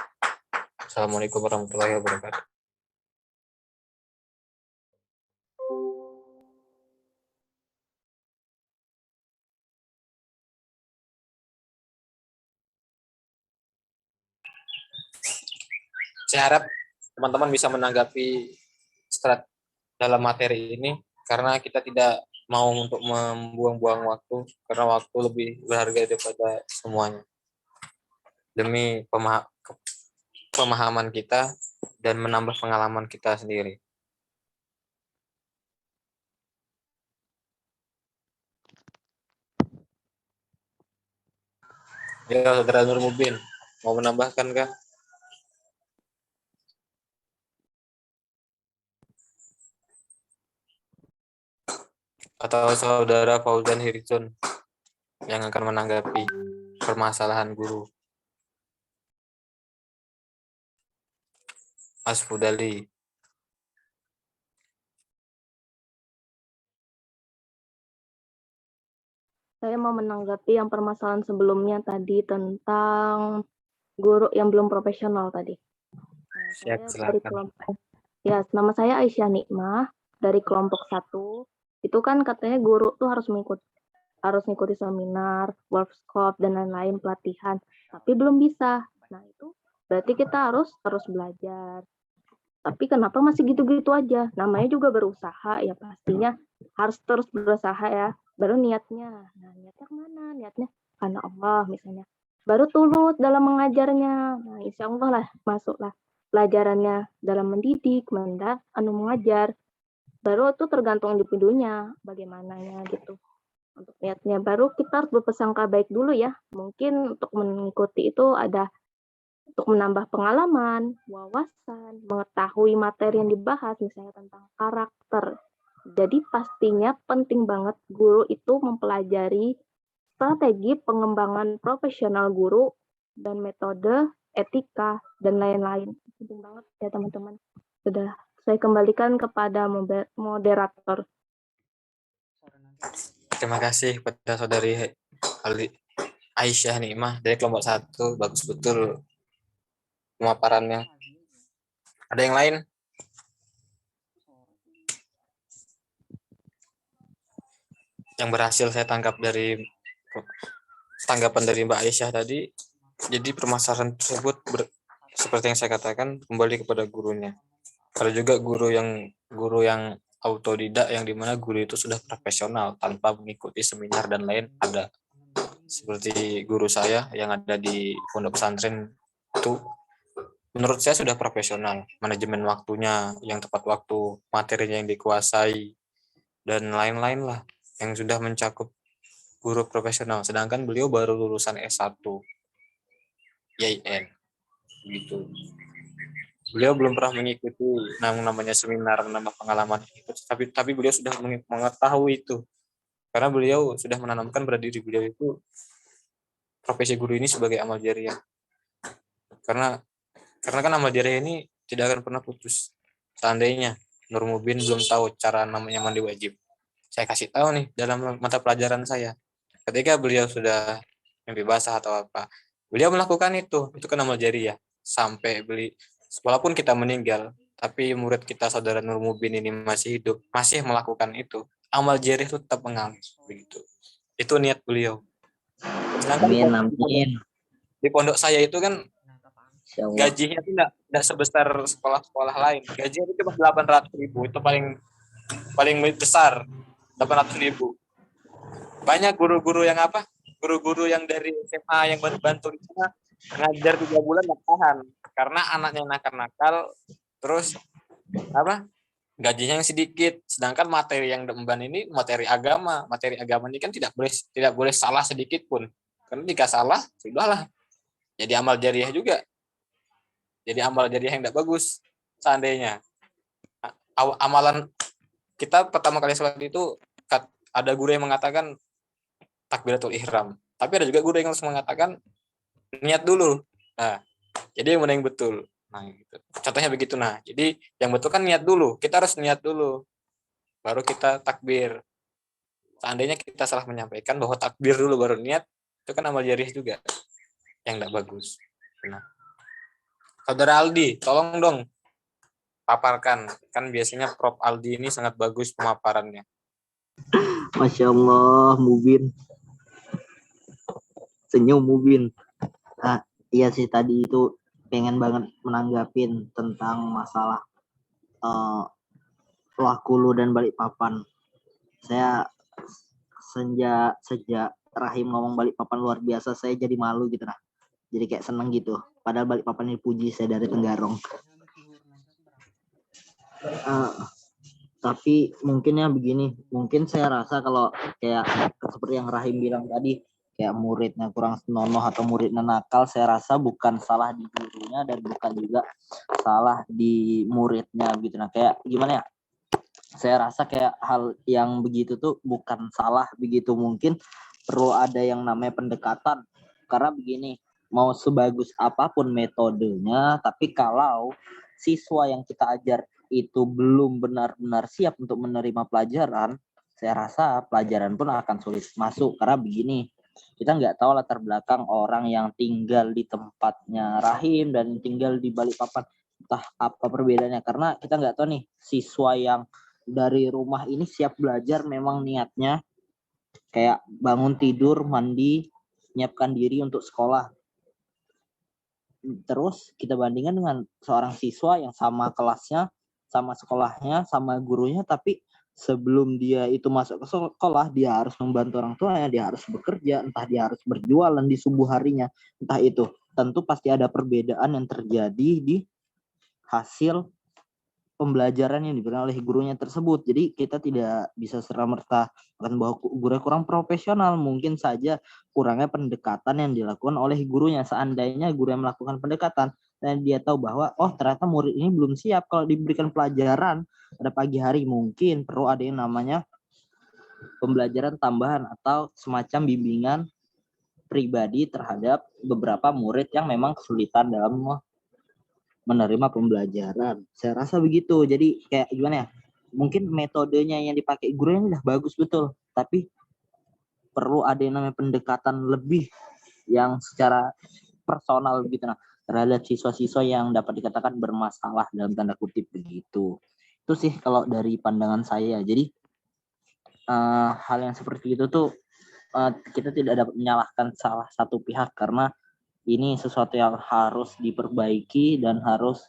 Assalamualaikum warahmatullahi wabarakatuh. Saya harap teman-teman bisa menanggapi dalam materi ini, karena kita tidak mau untuk membuang-buang waktu, karena waktu lebih berharga daripada semuanya. Demi pemahaman kita dan menambah pengalaman kita sendiri. Ya, Saudara Nur Mubin, mau menambahkan kah? Atau Saudara Fauzan Hirizon yang akan menanggapi permasalahan guru? Mas Fudali. Saya mau menanggapi yang permasalahan sebelumnya tadi tentang guru yang belum profesional tadi. Siap, Saya dari silakan. ya, nama saya Aisyah Nikmah dari kelompok 1. Itu kan katanya guru tuh harus mengikuti seminar, workshop dan lain-lain pelatihan, tapi belum bisa. Nah, itu berarti kita harus terus belajar. Tapi kenapa masih gitu-gitu aja? Namanya juga berusaha, ya pastinya harus terus berusaha ya. Baru niatnya. Nah, niatnya kemana? Niatnya karena Allah misalnya. Baru tulus dalam mengajarnya. Nah, insya Allah lah masuklah pelajarannya dalam mendidik, mengajar. Baru itu tergantung individunya, bagaimananya gitu. Untuk niatnya baru kita harus berprasangka baik dulu ya. Mungkin untuk mengikuti itu ada untuk menambah pengalaman, wawasan, mengetahui materi yang dibahas, misalnya tentang karakter. Jadi pastinya penting banget guru itu mempelajari strategi pengembangan profesional guru dan metode, etika, dan lain-lain. Penting banget ya teman-teman. Sudah saya kembalikan kepada moderator. Terima kasih kepada Saudari Aisyah Nikmah dari kelompok 1. Bagus betul pemaparannya. Ada yang lain? Yang berhasil saya tangkap dari tanggapan dari Mbak Aisyah tadi, jadi permasalahan tersebut seperti yang saya katakan kembali kepada gurunya. Ada juga guru yang autodidak, yang dimana guru itu sudah profesional tanpa mengikuti seminar dan lain ada. Seperti guru saya yang ada di pondok pesantren itu, menurut saya sudah profesional, manajemen waktunya yang tepat waktu, materinya yang dikuasai, dan lain-lain lah, yang sudah mencakup guru profesional. Sedangkan beliau baru lulusan S1 YIN gitu. Beliau belum pernah mengikuti namanya seminar, menambah pengalaman itu, tapi beliau sudah mengetahui itu, karena beliau sudah menanamkan pada diri beliau itu profesi guru ini sebagai amal jariah. Karena kan amal jariah ini tidak akan pernah putus. Seandainya Nur Mubin belum tahu cara namanya mandi wajib, saya kasih tahu nih dalam mata pelajaran saya. Ketika beliau sudah mimpi basah atau apa, beliau melakukan itu kan amal jariah. Sampai walaupun kita meninggal, tapi murid kita Saudara Nur Mubin ini masih hidup, masih melakukan itu, amal jariah itu tetap mengalir begitu. Itu niat beliau. Sedangkan Amin. di pondok saya itu kan gajinya itu tidak sebesar sekolah-sekolah lain. Gajinya itu cuma 800.000, itu paling besar, 800.000. Banyak guru-guru yang dari SMA yang bantu di sana ngajar 3 bulan nggak tahan karena anaknya nakal-nakal, terus gajinya yang sedikit. Sedangkan materi yang diemban ini materi agama ini kan tidak boleh salah sedikit pun, karena jika salah sudahlah jadi amal jariah juga, jadi amal jariah yang tidak bagus. Seandainya amalan kita pertama kali sholat itu, ada guru yang mengatakan takbiratul ihram, tapi ada juga guru yang harus mengatakan niat dulu. Nah, jadi yang mana yang betul? Nah, gitu. Contohnya begitu. Nah, jadi yang betul kan niat dulu. Kita harus niat dulu, baru kita takbir. Seandainya kita salah menyampaikan bahwa takbir dulu baru niat, itu kan amal jariah juga yang tidak bagus. Nah, Saudara Aldi, tolong dong paparkan. Kan biasanya Prof. Aldi ini sangat bagus pemaparannya. Masya Allah, Mubin. Senyum Mubin. Iya sih tadi itu pengen banget menanggapin tentang masalah Wakulu dan Balikpapan. Saya sejak Rahim ngomong Balikpapan luar biasa, saya jadi malu gitu nah. Jadi kayak seneng gitu. Padahal Balikpapan ini puji saya dari Tenggarong. Tapi mungkin ya begini, mungkin saya rasa kalau kayak seperti yang Rahim bilang tadi, kayak muridnya kurang senonoh atau muridnya nakal, saya rasa bukan salah di gurunya dan bukan juga salah di muridnya gitu. Nah kayak gimana ya, saya rasa kayak hal yang begitu tuh bukan salah begitu, mungkin perlu ada yang namanya pendekatan. Karena begini, mau sebagus apapun metodenya, tapi kalau siswa yang kita ajar itu belum benar-benar siap untuk menerima pelajaran, saya rasa pelajaran pun akan sulit masuk. Karena begini, kita nggak tahu latar belakang orang yang tinggal di tempatnya Rahim dan tinggal di Balikpapan, entah apa perbedaannya. Karena kita nggak tahu nih, siswa yang dari rumah ini siap belajar memang niatnya kayak bangun tidur, mandi, menyiapkan diri untuk sekolah. Terus kita bandingkan dengan seorang siswa yang sama kelasnya, sama sekolahnya, sama gurunya, tapi sebelum dia itu masuk ke sekolah, dia harus membantu orang tuanya, dia harus bekerja, entah dia harus berjualan di subuh harinya, entah itu. Tentu pasti ada perbedaan yang terjadi di hasil pembelajaran yang diberikan oleh gurunya tersebut. Jadi kita tidak bisa serta-merta akan bahwa gurunya kurang profesional. Mungkin saja kurangnya pendekatan yang dilakukan oleh gurunya. Seandainya guru yang melakukan pendekatan dan dia tahu bahwa oh ternyata murid ini belum siap kalau diberikan pelajaran pada pagi hari, mungkin perlu ada yang namanya pembelajaran tambahan atau semacam bimbingan pribadi terhadap beberapa murid yang memang kesulitan dalam menerima pembelajaran. Saya rasa begitu. Jadi kayak gimana ya? Mungkin metodenya yang dipakai gurunya udah bagus betul, tapi perlu ada yang namanya pendekatan lebih yang secara personal gitu nah terhadap siswa-siswa yang dapat dikatakan bermasalah dalam tanda kutip begitu. Itu sih kalau dari pandangan saya. Jadi hal yang seperti itu tuh kita tidak dapat menyalahkan salah satu pihak karena ini sesuatu yang harus diperbaiki dan harus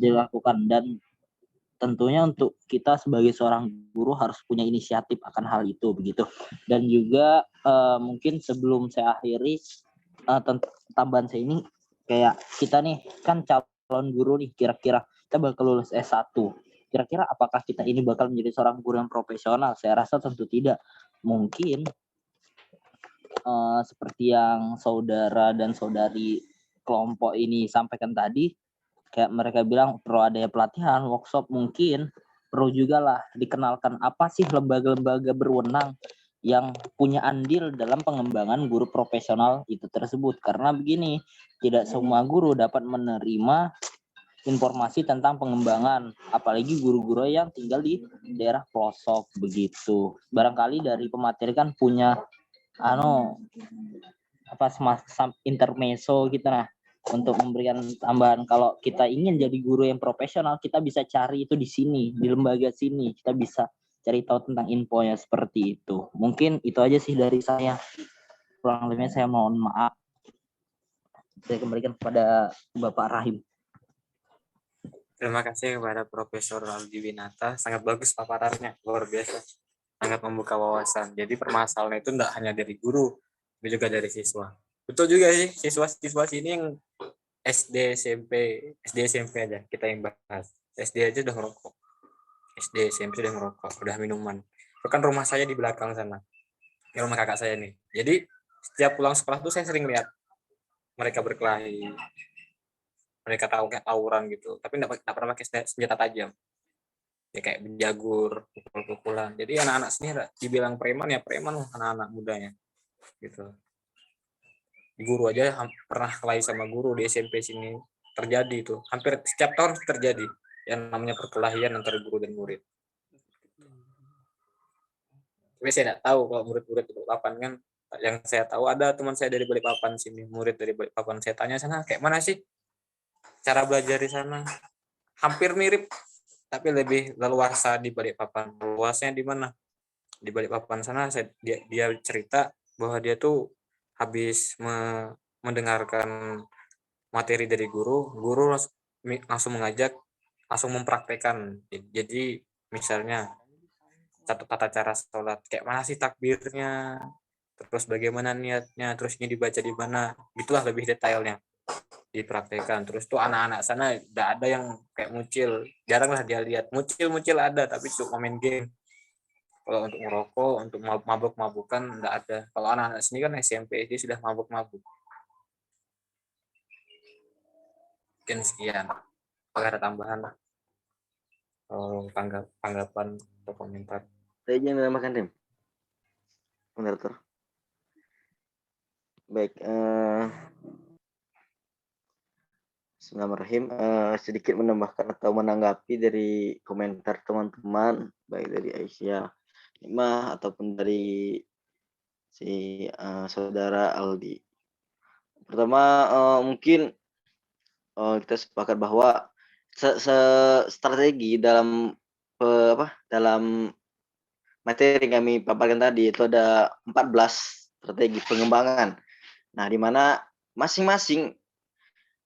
dilakukan, dan tentunya untuk kita sebagai seorang guru harus punya inisiatif akan hal itu begitu. Dan juga mungkin sebelum saya akhiri tambahan saya ini, kayak kita nih kan calon guru nih, kira-kira kita bakal lulus S1, kira-kira apakah kita ini bakal menjadi seorang guru yang profesional? Saya rasa tentu tidak. Mungkin seperti yang saudara dan saudari kelompok ini sampaikan tadi, kayak mereka bilang perlu adanya pelatihan, workshop, mungkin perlu juga lah dikenalkan apa sih lembaga-lembaga berwenang yang punya andil dalam pengembangan guru profesional itu tersebut. Karena begini, tidak semua guru dapat menerima informasi tentang pengembangan, apalagi guru-guru yang tinggal di daerah pelosok begitu. Barangkali dari pemateri kan punya semacam intermezzo gitu nah untuk memberikan tambahan. Kalau kita ingin jadi guru yang profesional, kita bisa cari itu di sini, di lembaga sini, kita bisa cari tahu tentang infonya seperti itu. Mungkin itu aja sih dari saya, kurang lebihnya saya mohon maaf. Saya kembalikan kepada Bapak Rahim. Terima kasih kepada Profesor Aldi Winata, sangat bagus paparannya, luar biasa, sangat membuka wawasan. Jadi permasalahan itu tidak hanya dari guru, tapi juga dari siswa. Betul juga sih, siswa-siswa sini yang SD SMP aja kita yang bahas. SD aja udah ngerokok, SD SMP udah ngerokok, udah minuman. Itu kan rumah saya di belakang sana, di rumah kakak saya nih. Jadi setiap pulang sekolah tuh saya sering lihat mereka berkelahi, mereka tahu kayak tawuran gitu, tapi nggak pernah pakai senjata tajam. Ya kayak menjagur, pukul-pukulan. Jadi anak-anak sini dibilang preman ya preman anak-anak mudanya gitu. Guru aja pernah kelahi sama guru di SMP sini, terjadi itu. Hampir setiap tahun terjadi yang namanya perkelahian antara guru dan murid. Tapi saya tidak tahu kalau murid-murid di Balikpapan kan. Yang saya tahu ada teman saya dari Balikpapan sini, murid dari Balikpapan. Saya tanya sana kayak mana sih cara belajar di sana? Hampir mirip, tapi lebih leluasa di Balikpapan. Luasnya di mana? Di Balikpapan sana dia cerita bahwa dia tuh habis mendengarkan materi dari guru langsung mengajak, langsung mempraktekkan. Jadi misalnya tata cara sholat, kayak mana sih takbirnya, terus bagaimana niatnya, terus ini dibaca di mana, itulah lebih detailnya dipraktekkan. Terus tuh anak-anak sana tidak ada yang kayak mucil, jarang lah dia lihat. Mucil ada, tapi cuma main game. Kalau untuk ngerokok, untuk mabuk-mabukan enggak ada. Kalau anak-anak sini kan SMP dia sudah mabuk-mabuk. Mungkin sekian. Apakah ada tambahan tanggapan atau komentar? Saya izin menambahkan, Tim. Moderator. Baik, Bismillahirrahmanirrahim. Sedikit menambahkan atau menanggapi dari komentar teman-teman, baik dari Aisyah, Nikmah, ataupun dari si saudara Aldi. Pertama, mungkin kita sepakat bahwa strategi dalam dalam materi yang kami paparkan tadi itu ada 14 strategi pengembangan. Nah, di mana masing-masing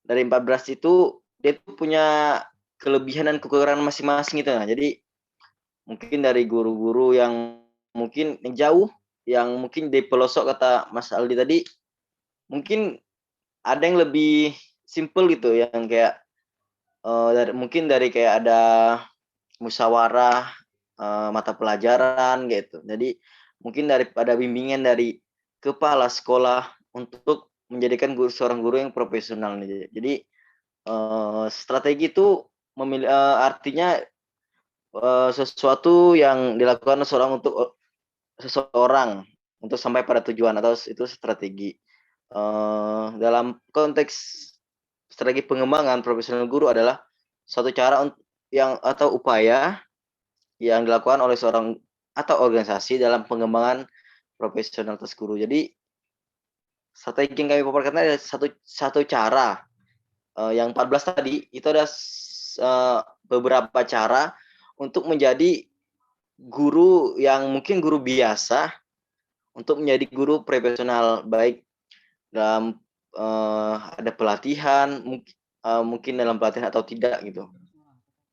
dari 14 itu dia punya kelebihan dan kekurangan masing-masing itu. Nah, jadi mungkin dari guru-guru yang mungkin yang jauh, yang mungkin di pelosok kata Mas Aldi tadi, mungkin ada yang lebih simple gitu, yang kayak mungkin dari kayak ada musyawarah mata pelajaran gitu. Jadi mungkin daripada bimbingan dari kepala sekolah untuk menjadikan seorang guru yang profesional nih. Jadi strategi itu artinya sesuatu yang dilakukan seseorang untuk sampai pada tujuan, atau itu strategi. Dalam konteks strategi pengembangan profesional guru adalah suatu cara atau upaya yang dilakukan oleh seorang atau organisasi dalam pengembangan profesionalitas guru. Jadi strategi yang kami paparkan adalah satu cara. Yang 14 tadi itu ada beberapa cara untuk menjadi guru yang mungkin guru biasa untuk menjadi guru profesional, baik dalam ada pelatihan, mungkin dalam pelatihan atau tidak gitu.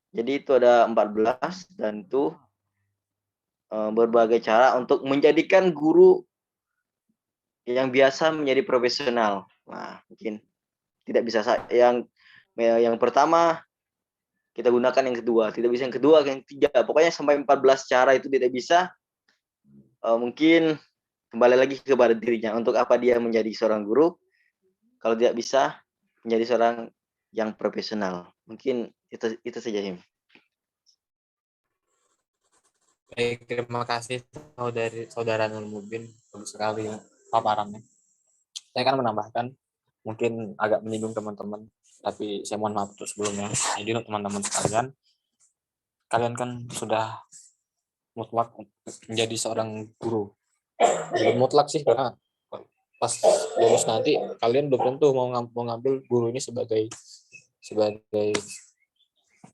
Jadi itu ada 14 dan itu berbagai cara untuk menjadikan guru yang biasa menjadi profesional. Nah, mungkin tidak bisa yang pertama kita gunakan, yang kedua tidak bisa, yang kedua, yang ketiga, pokoknya sampai 14 cara itu tidak bisa. Mungkin kembali lagi kepada dirinya untuk apa dia menjadi seorang guru. Kalau tidak bisa menjadi seorang yang profesional. Mungkin itu saja, Him. Baik, terima kasih saudara Nur Mubin, bagus sekali paparannya. Saya akan menambahkan, mungkin agak menyinggung teman-teman, tapi saya mohon maaf untuk sebelumnya. Jadi untuk teman-teman sekalian, kalian kan sudah mutlak menjadi seorang guru. Belum mutlak sih, karena pas lulus nanti kalian belum tentu mau ngambil guru ini sebagai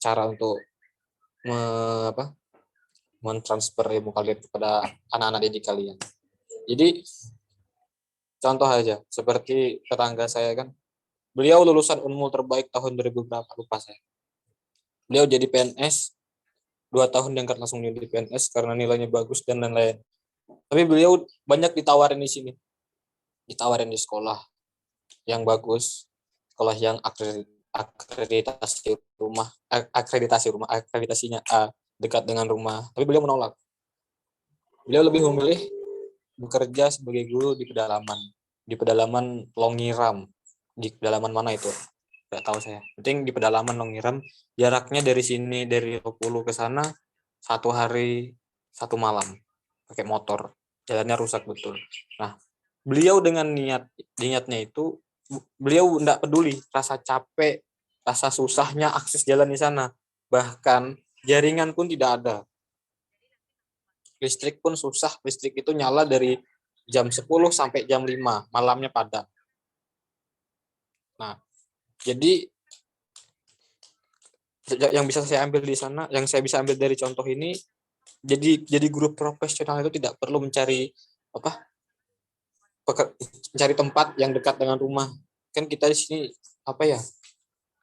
cara untuk mentransfer ilmu kalian kepada anak-anak didik kalian. Jadi contoh aja, seperti tetangga saya kan, beliau lulusan Unmul terbaik tahun 2000 berapa lupa saya. Beliau jadi PNS 2 tahun diangkat langsung jadi PNS karena nilainya bagus dan lain-lain. Tapi beliau banyak ditawarin di sini, ditawarin di sekolah yang bagus, sekolah yang akreditasinya dekat dengan rumah, tapi beliau menolak. Beliau lebih memilih bekerja sebagai guru di pedalaman Longiram. Di pedalaman mana itu? Tidak tahu saya. Penting di pedalaman Longiram, jaraknya dari sini, dari Lokulu ke sana 1 hari 1 malam pakai motor. Jalannya rusak betul. Nah, beliau dengan niatnya itu, beliau tidak peduli rasa capek, rasa susahnya akses jalan di sana. Bahkan jaringan pun tidak ada. Listrik pun susah, listrik itu nyala dari jam 10 sampai jam 5, malamnya padam. Nah, jadi yang bisa saya ambil di sana, yang saya bisa ambil dari contoh ini, jadi guru profesional itu tidak perlu mencari tempat yang dekat dengan rumah. Kan kita di sini apa ya?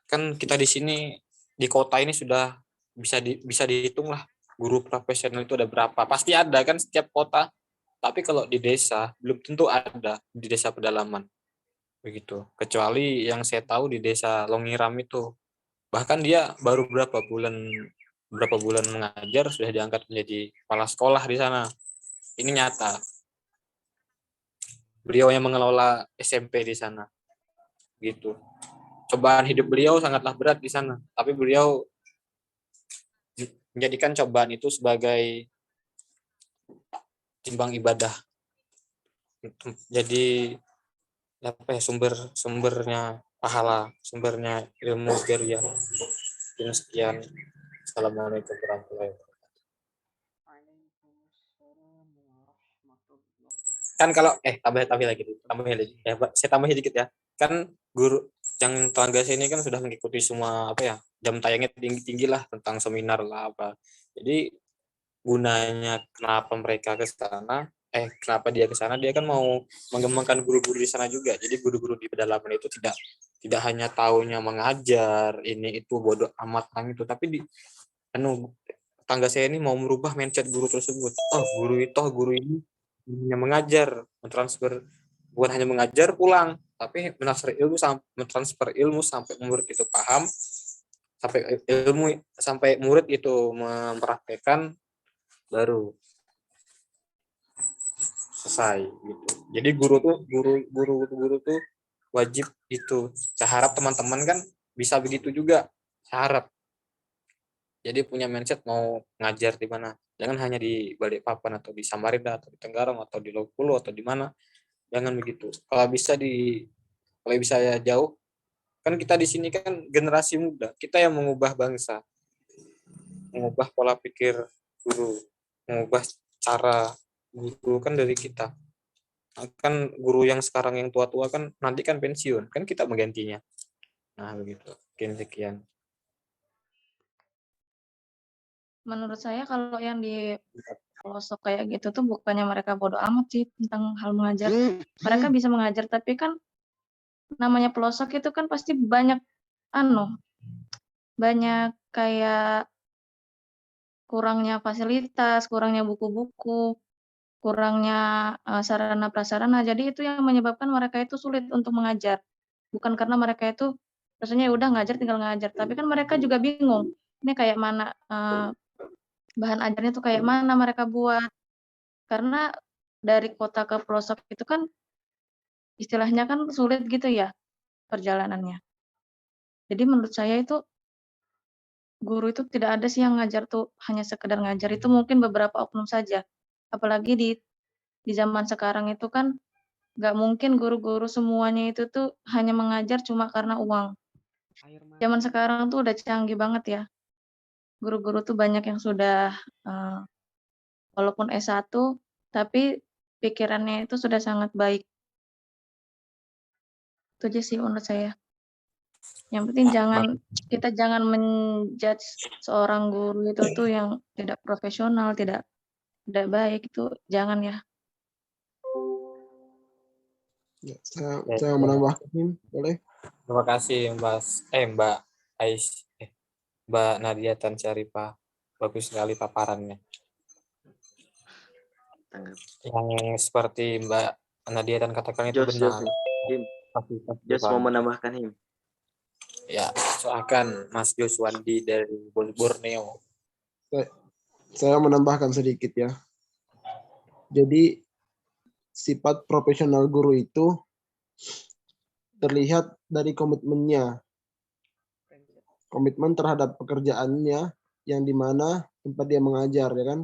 Kan kita di sini di kota ini sudah bisa dihitung lah guru profesional itu ada berapa. Pasti ada kan setiap kota. Tapi kalau di desa belum tentu ada di desa pedalaman begitu. Kecuali yang saya tahu di desa Longiram itu bahkan dia baru berapa bulan mengajar sudah diangkat menjadi kepala sekolah di sana. Ini nyata. Beliau yang mengelola SMP di sana. Gitu. Cobaan hidup beliau sangatlah berat di sana, tapi beliau menjadikan cobaan itu sebagai timbang ibadah. Jadi apa ya sumbernya pahala, sumbernya ilmu biar ya. Sekian. Assalamualaikum warahmatullahi wabarakatuh. Kan kalau tambah lagi ya Pak, saya tambahin dikit ya. Kan guru yang tetangga saya ini kan sudah mengikuti semua apa ya jam tayangnya tinggi lah tentang seminar lah apa. Jadi gunanya kenapa mereka ke sana kenapa dia ke sana, dia kan mau mengembangkan guru-guru di sana juga. Jadi guru-guru di pedalaman itu tidak hanya taunya mengajar ini itu bodoh amat tentang itu, tapi tangga saya ini mau merubah mindset guru tersebut. Guru ini hanya mengajar, mentransfer, bukan hanya mengajar pulang, tapi mentransfer ilmu sampai murid itu paham, sampai murid itu mempraktekkan, baru selesai gitu. Jadi guru tuh wajib itu. Saya harap teman-teman kan bisa begitu juga. Saya harap. Jadi punya mindset mau ngajar di mana. Jangan hanya di Balikpapan atau di Samarinda atau di Tenggarong atau di Bengkulu atau di mana. Jangan begitu. Kalau bisa jauh, kan kita di sini kan generasi muda. Kita yang mengubah bangsa, mengubah pola pikir guru, mengubah cara guru kan dari kita. Kan guru yang sekarang yang tua-tua kan nanti kan pensiun, kan kita menggantinya. Nah begitu. Sekian. Menurut saya kalau yang di pelosok kayak gitu tuh bukannya mereka bodoh amat sih tentang hal mengajar. Mereka bisa mengajar, tapi kan namanya pelosok itu kan pasti banyak kayak kurangnya fasilitas, kurangnya buku-buku, kurangnya sarana prasarana. Jadi itu yang menyebabkan mereka itu sulit untuk mengajar. Bukan karena mereka itu rasanya udah ngajar tinggal ngajar, tapi kan mereka juga bingung. Ini kayak mana bahan ajarnya tuh kayak mana mereka buat. Karena dari kota ke pelosok itu kan istilahnya kan sulit gitu ya perjalanannya. Jadi menurut saya itu guru itu tidak ada sih yang ngajar tuh hanya sekedar ngajar, itu mungkin beberapa oknum saja. Apalagi di zaman sekarang itu kan nggak mungkin guru-guru semuanya itu tuh hanya mengajar cuma karena uang. Zaman sekarang tuh udah canggih banget ya. Guru-guru tuh banyak yang sudah walaupun S1 tapi pikirannya itu sudah sangat baik. Itu aja sih menurut saya. Yang penting kita jangan menjudge seorang guru itu tuh yang tidak profesional, tidak baik, itu jangan ya. Ya, saya menambahkan, boleh? Terima kasih Mbak Mbak Nadia Tan Syarifah. Bagus sekali paparannya. Yang seperti Mbak Nadia Tan katakan itu benar. Jos mau menambahkan Him. Ya, soalkan Mas Joswandi dari Borneo. Saya menambahkan sedikit ya. Jadi sifat profesional guru itu terlihat dari komitmennya. Komitmen terhadap pekerjaannya yang dimana tempat dia mengajar, ya kan?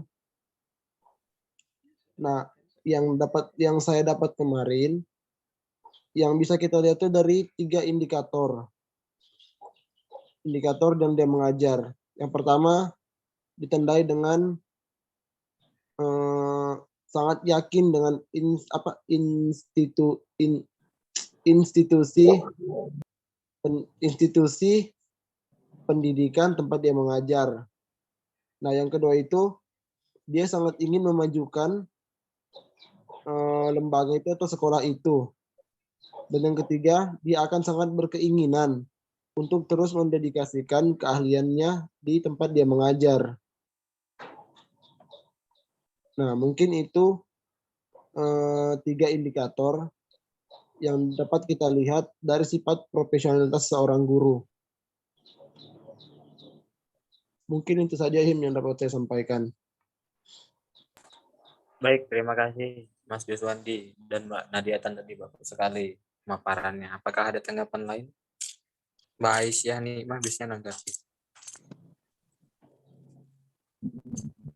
Nah, yang saya dapat kemarin, yang bisa kita lihat itu dari 3 indikator. Indikator dan dia mengajar. Yang pertama ditandai dengan sangat yakin dengan institusi pendidikan tempat dia mengajar. Nah, yang kedua itu dia sangat ingin memajukan lembaga itu atau sekolah itu. Dan yang ketiga, dia akan sangat berkeinginan untuk terus mendedikasikan keahliannya di tempat dia mengajar. Nah, mungkin itu 3 indikator yang dapat kita lihat dari sifat profesionalitas seorang guru. Mungkin itu saja yang dapat saya sampaikan. Baik, terima kasih Mas Yuswandi dan Mbak Nadia tadi bagus sekali pemaparannya. Apakah ada tanggapan lain? Mbak Aisyah nih, Mbak bisa nanggapi.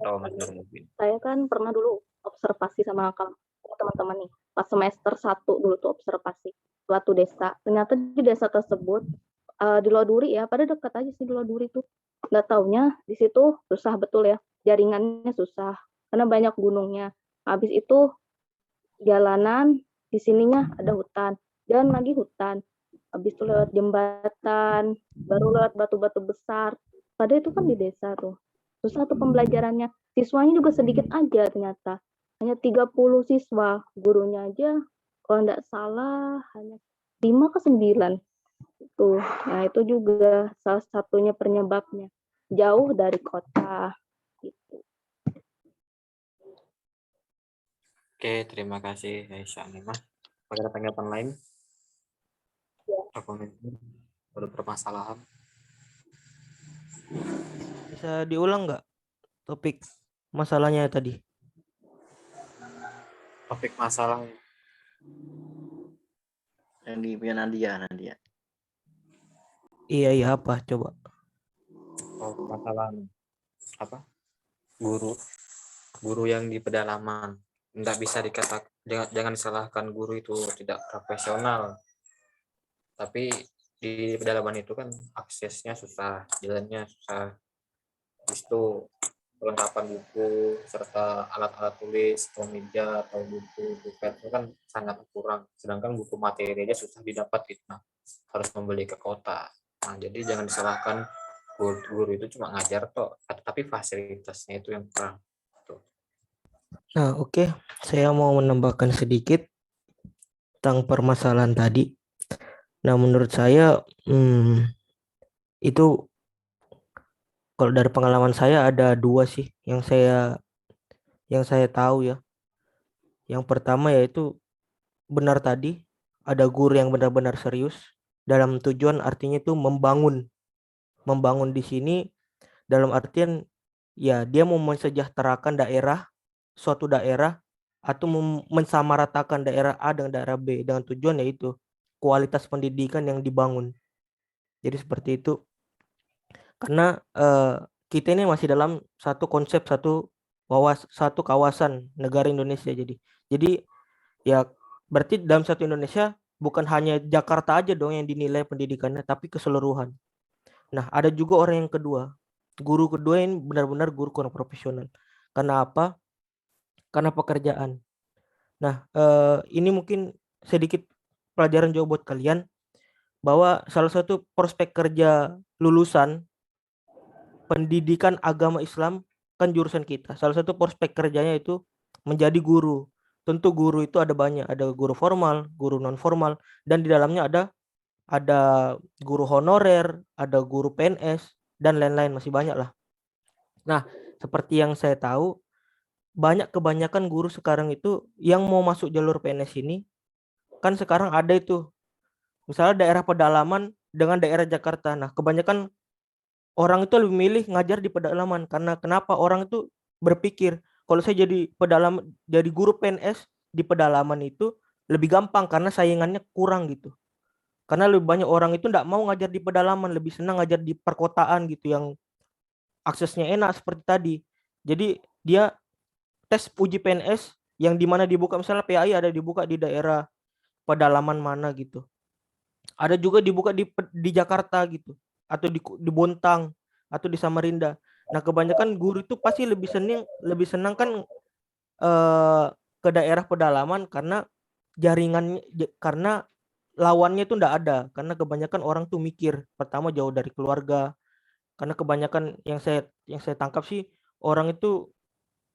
Oh, Mas Nur mungkin. Saya kan pernah dulu observasi sama teman-teman nih. Pas semester 1 dulu tuh observasi suatu desa. Ternyata di desa tersebut di Loduri ya, pada dekat aja sih di Loduri tuh. Nggak taunya di situ susah betul ya. Jaringannya susah karena banyak gunungnya. Habis itu jalanan di sininya ada hutan, jalan lagi hutan. Habis itu lewat jembatan, baru lewat batu-batu besar. Padahal itu kan di desa tuh. Susah tuh pembelajarannya. Siswanya juga sedikit aja ternyata. Hanya 30 siswa. Gurunya aja kalau nggak salah hanya 5 ke 9. Tuh. Nah, itu juga salah satunya penyebabnya. Jauh dari kota. Gitu. Oke, terima kasih Aisyah nih, Mas. Apakah ada tanggapan lain? Ada permasalahan? Bisa diulang nggak topik masalahnya tadi? Topik masalah Yang di punya Nadia. Iya apa coba? masalah apa? Guru yang di pedalaman. Nggak bisa dikatakan, jangan disalahkan guru itu tidak profesional. Tapi di pedalaman itu kan aksesnya susah, jalannya susah. Habis itu perlengkapan buku serta alat-alat tulis, meja atau buku buku itu kan sangat kurang. Sedangkan buku materinya susah didapat gitu. Nah, harus membeli ke kota. Nah, jadi jangan disalahkan guru itu cuma ngajar toh, tapi fasilitasnya itu yang kurang. Tuh. Nah, oke. Saya mau menambahkan sedikit tentang permasalahan tadi. Nah, menurut saya itu kalau dari pengalaman saya ada 2 sih yang saya tahu ya. Yang pertama yaitu benar tadi ada guru yang benar-benar serius dalam tujuan artinya itu membangun di sini dalam artian ya dia mau mensejahterakan suatu daerah atau mensamaratakan daerah A dengan daerah B dengan tujuan yaitu kualitas pendidikan yang dibangun. Jadi seperti itu. Karena kita ini masih dalam satu konsep satu kawasan negara Indonesia jadi ya berarti dalam satu Indonesia bukan hanya Jakarta aja dong yang dinilai pendidikannya tapi keseluruhan. Nah, ada juga orang yang kedua. Guru kedua ini benar-benar guru kurang profesional. Karena apa? Karena pekerjaan. Nah, ini mungkin sedikit pelajaran juga buat kalian bahwa salah satu prospek kerja lulusan pendidikan agama Islam kan jurusan kita. Salah satu prospek kerjanya itu menjadi guru. Tentu guru itu ada banyak, ada guru formal, guru non formal, dan di dalamnya ada guru honorer, ada guru PNS, dan lain-lain masih banyak lah. Nah, seperti yang saya tahu, kebanyakan guru sekarang itu yang mau masuk jalur PNS ini, kan sekarang ada itu, misalnya daerah pedalaman dengan daerah Jakarta. Nah, kebanyakan orang itu lebih milih ngajar di pedalaman, karena kenapa? Orang itu berpikir, kalau saya jadi guru PNS di pedalaman itu lebih gampang karena saingannya kurang gitu. Karena lebih banyak orang itu enggak mau ngajar di pedalaman, lebih senang ngajar di perkotaan gitu yang aksesnya enak seperti tadi. Jadi dia tes uji PNS yang dimana dibuka, misalnya PAI ada dibuka di daerah pedalaman mana gitu. Ada juga dibuka di Jakarta gitu, atau di Bontang atau di Samarinda. Nah, kebanyakan guru itu pasti lebih senang kan ke daerah pedalaman karena karena lawannya itu enggak ada, karena kebanyakan orang tuh mikir pertama jauh dari keluarga. Karena kebanyakan yang saya tangkap sih orang itu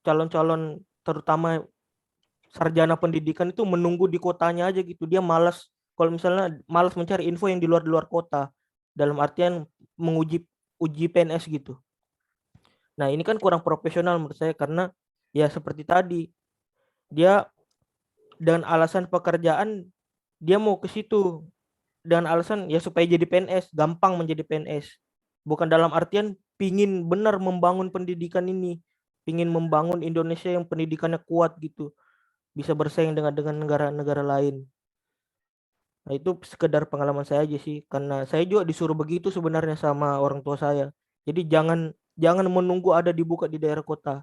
calon-calon terutama sarjana pendidikan itu menunggu di kotanya aja gitu. Dia malas kalau misalnya malas mencari info yang di luar kota, dalam artian uji PNS gitu. Nah, ini kan kurang profesional menurut saya, karena ya seperti tadi, dia dengan alasan pekerjaan dia mau ke situ dengan alasan ya supaya jadi PNS, gampang menjadi PNS. Bukan dalam artian pingin benar membangun pendidikan ini, pingin membangun Indonesia yang pendidikannya kuat gitu, bisa bersaing dengan negara-negara lain. Nah, itu sekedar pengalaman saya aja sih, karena saya juga disuruh begitu sebenarnya sama orang tua saya. Jadi jangan menunggu ada dibuka di daerah kota.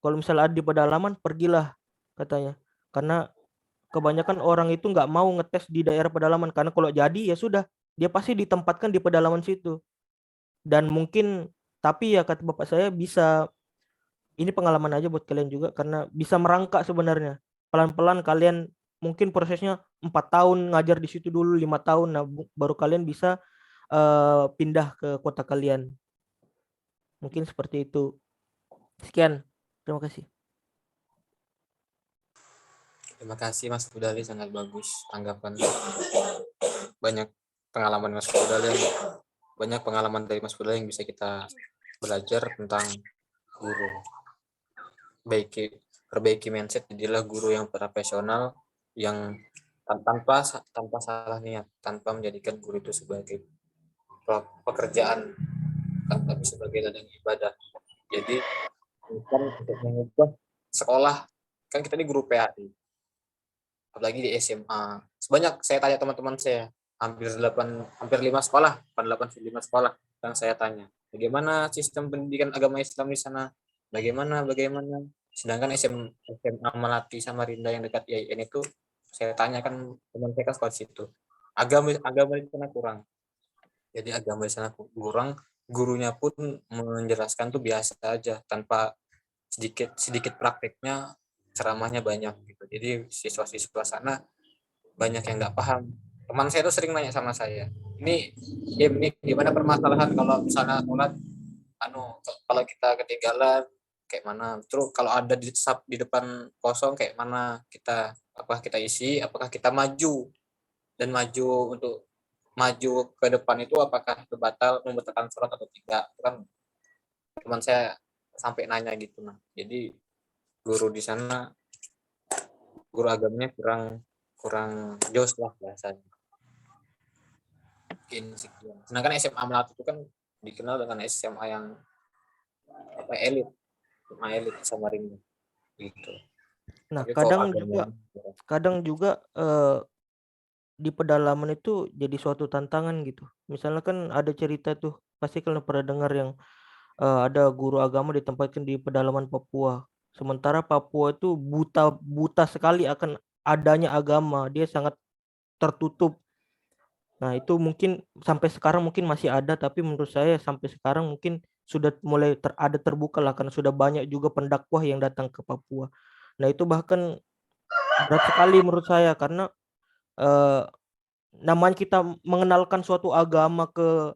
Kalau misalnya ada di pedalaman, pergilah katanya. Karena kebanyakan orang itu nggak mau ngetes di daerah pedalaman, karena kalau jadi ya sudah, dia pasti ditempatkan di pedalaman situ. Dan mungkin, tapi ya kata bapak saya, bisa, ini pengalaman aja buat kalian juga, karena bisa merangkak sebenarnya. Pelan-pelan kalian mungkin prosesnya 4 tahun ngajar di situ dulu, 5 tahun, nah baru kalian bisa pindah ke kota kalian. Mungkin seperti itu. Sekian, terima kasih. Terima kasih Mas Budali, sangat bagus tanggapan. Banyak pengalaman Mas Budali, banyak pengalaman dari Mas Budali yang bisa kita belajar tentang guru. Perbaiki mindset, jadilah guru yang profesional, yang tanpa salah niat, tanpa menjadikan guru itu sebagai pekerjaan, tapi sebagai ladang ibadah. Jadi bukan untuk mengubah sekolah, kan kita ini guru PAI, apalagi di SMA. Sebanyak saya tanya teman-teman saya, hampir 5 sekolah, 5 sekolah yang saya tanya, bagaimana sistem pendidikan agama Islam di sana, bagaimana. Sedangkan SMA Melati Samarinda yang dekat IAIN itu, saya tanyakan teman saya kan sekolah di situ, agama di sana kurang. Jadi agama di sana kurang, gurunya pun menjelaskan tuh biasa aja, tanpa sedikit prakteknya, ceramahnya banyak gitu. Jadi siswa-siswa sana banyak yang nggak paham. Teman saya tuh sering nanya sama saya, ini gimana permasalahan kalau misalnya sholat, kalau kita ketinggalan kayak mana, terus kalau ada di depan kosong kayak mana, apakah kita isi, apakah kita maju untuk maju ke depan itu, apakah itu membatalkan sholat atau tidak. Itu kan teman saya sampai nanya gitu. Nah, jadi guru di sana, guru agamanya kurang jos lah bahasanya. Mungkin sekian. Sedangkan SMA Melati itu kan dikenal dengan SMA yang elit Samarinda gitu. Nah, Tapi kadang juga di pedalaman itu jadi suatu tantangan gitu. Misalnya kan ada cerita tuh, pasti kalian pernah dengar, yang ada guru agama ditempatkan di pedalaman Papua. Sementara Papua itu buta sekali akan adanya agama, dia sangat tertutup. Nah, itu mungkin sampai sekarang mungkin masih ada, tapi menurut saya sampai sekarang mungkin sudah mulai terbuka lah, karena sudah banyak juga pendakwah yang datang ke Papua. Nah, itu bahkan berat sekali menurut saya, karena namanya kita mengenalkan suatu agama ke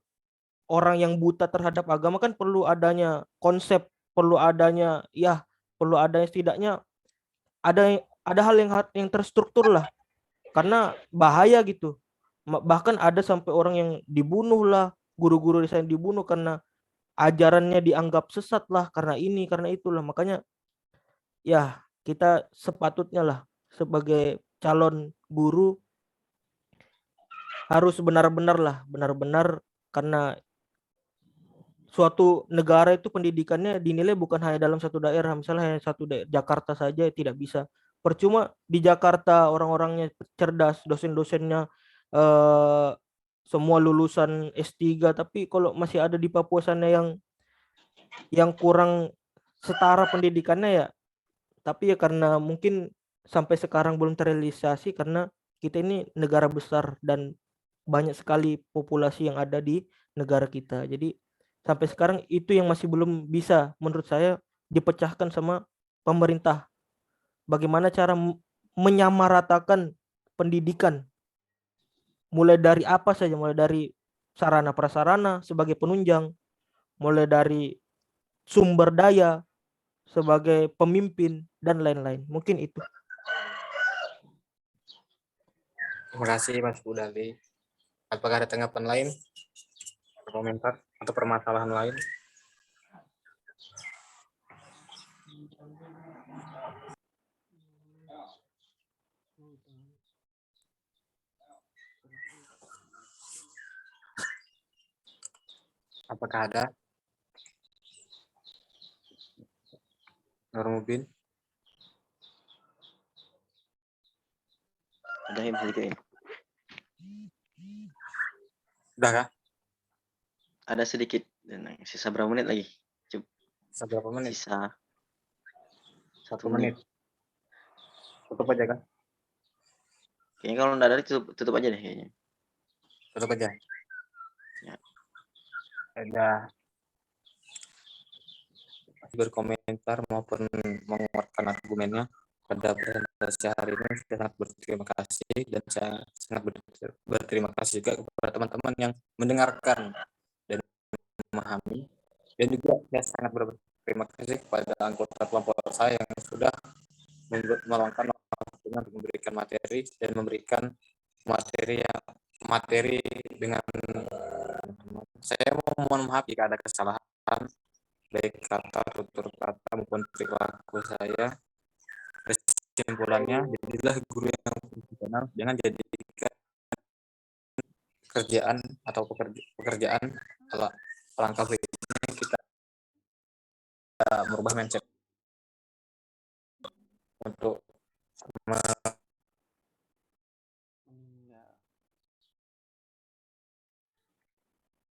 orang yang buta terhadap agama, kan perlu adanya konsep, perlu adanya setidaknya ada hal yang terstruktur lah, karena bahaya gitu. Bahkan ada sampai orang yang dibunuh lah, guru-guru di sana dibunuh karena ajarannya dianggap sesat lah, karena ini karena itulah. Makanya ya kita sepatutnya lah sebagai calon guru harus benar-benar, karena suatu negara itu pendidikannya dinilai bukan hanya dalam satu daerah. Misalnya hanya satu Jakarta saja tidak bisa. Percuma di Jakarta orang-orangnya cerdas, dosen-dosennya semua lulusan S3, tapi kalau masih ada di Papua sana yang kurang setara pendidikannya ya. Tapi ya karena mungkin sampai sekarang belum terrealisasi, karena kita ini negara besar dan banyak sekali populasi yang ada di negara kita. Jadi sampai sekarang itu yang masih belum bisa menurut saya dipecahkan sama pemerintah. Bagaimana cara menyamaratakan pendidikan, mulai dari apa saja, mulai dari sarana prasarana sebagai penunjang, mulai dari sumber daya sebagai pemimpin dan lain-lain. Mungkin itu. Terima kasih Mas Budali. Apakah ada tanggapan lain, komentar atau permasalahan lain? Apakah ada? Nurmubin? Ada yang bisa dikain? Udah kah? Ada sedikit. Dan sisa berapa menit lagi? Seberapa menit? Sisa 1 menit. Tutup aja kan? Kayaknya kalau nggak ada tutup aja deh kayaknya. Tutup aja. Ya. Ada berkomentar maupun menguatkan argumennya pada presentasi hari ini. Saya sangat berterima kasih dan saya sangat berterima kasih juga kepada teman-teman yang mendengarkan dan memahami, dan juga saya sangat berterima kasih kepada anggota kelompok saya yang sudah meluangkan waktunya untuk memberikan materi dan memberikan materi dengan saya mohon maaf jika ada kesalahan baik kata, tutur kata maupun perilaku saya. Kesimpulannya, jadilah guru yang profesional, jangan jadikan pekerjaan atau pekerjaan alangkah baiknya kita merubah mindset untuk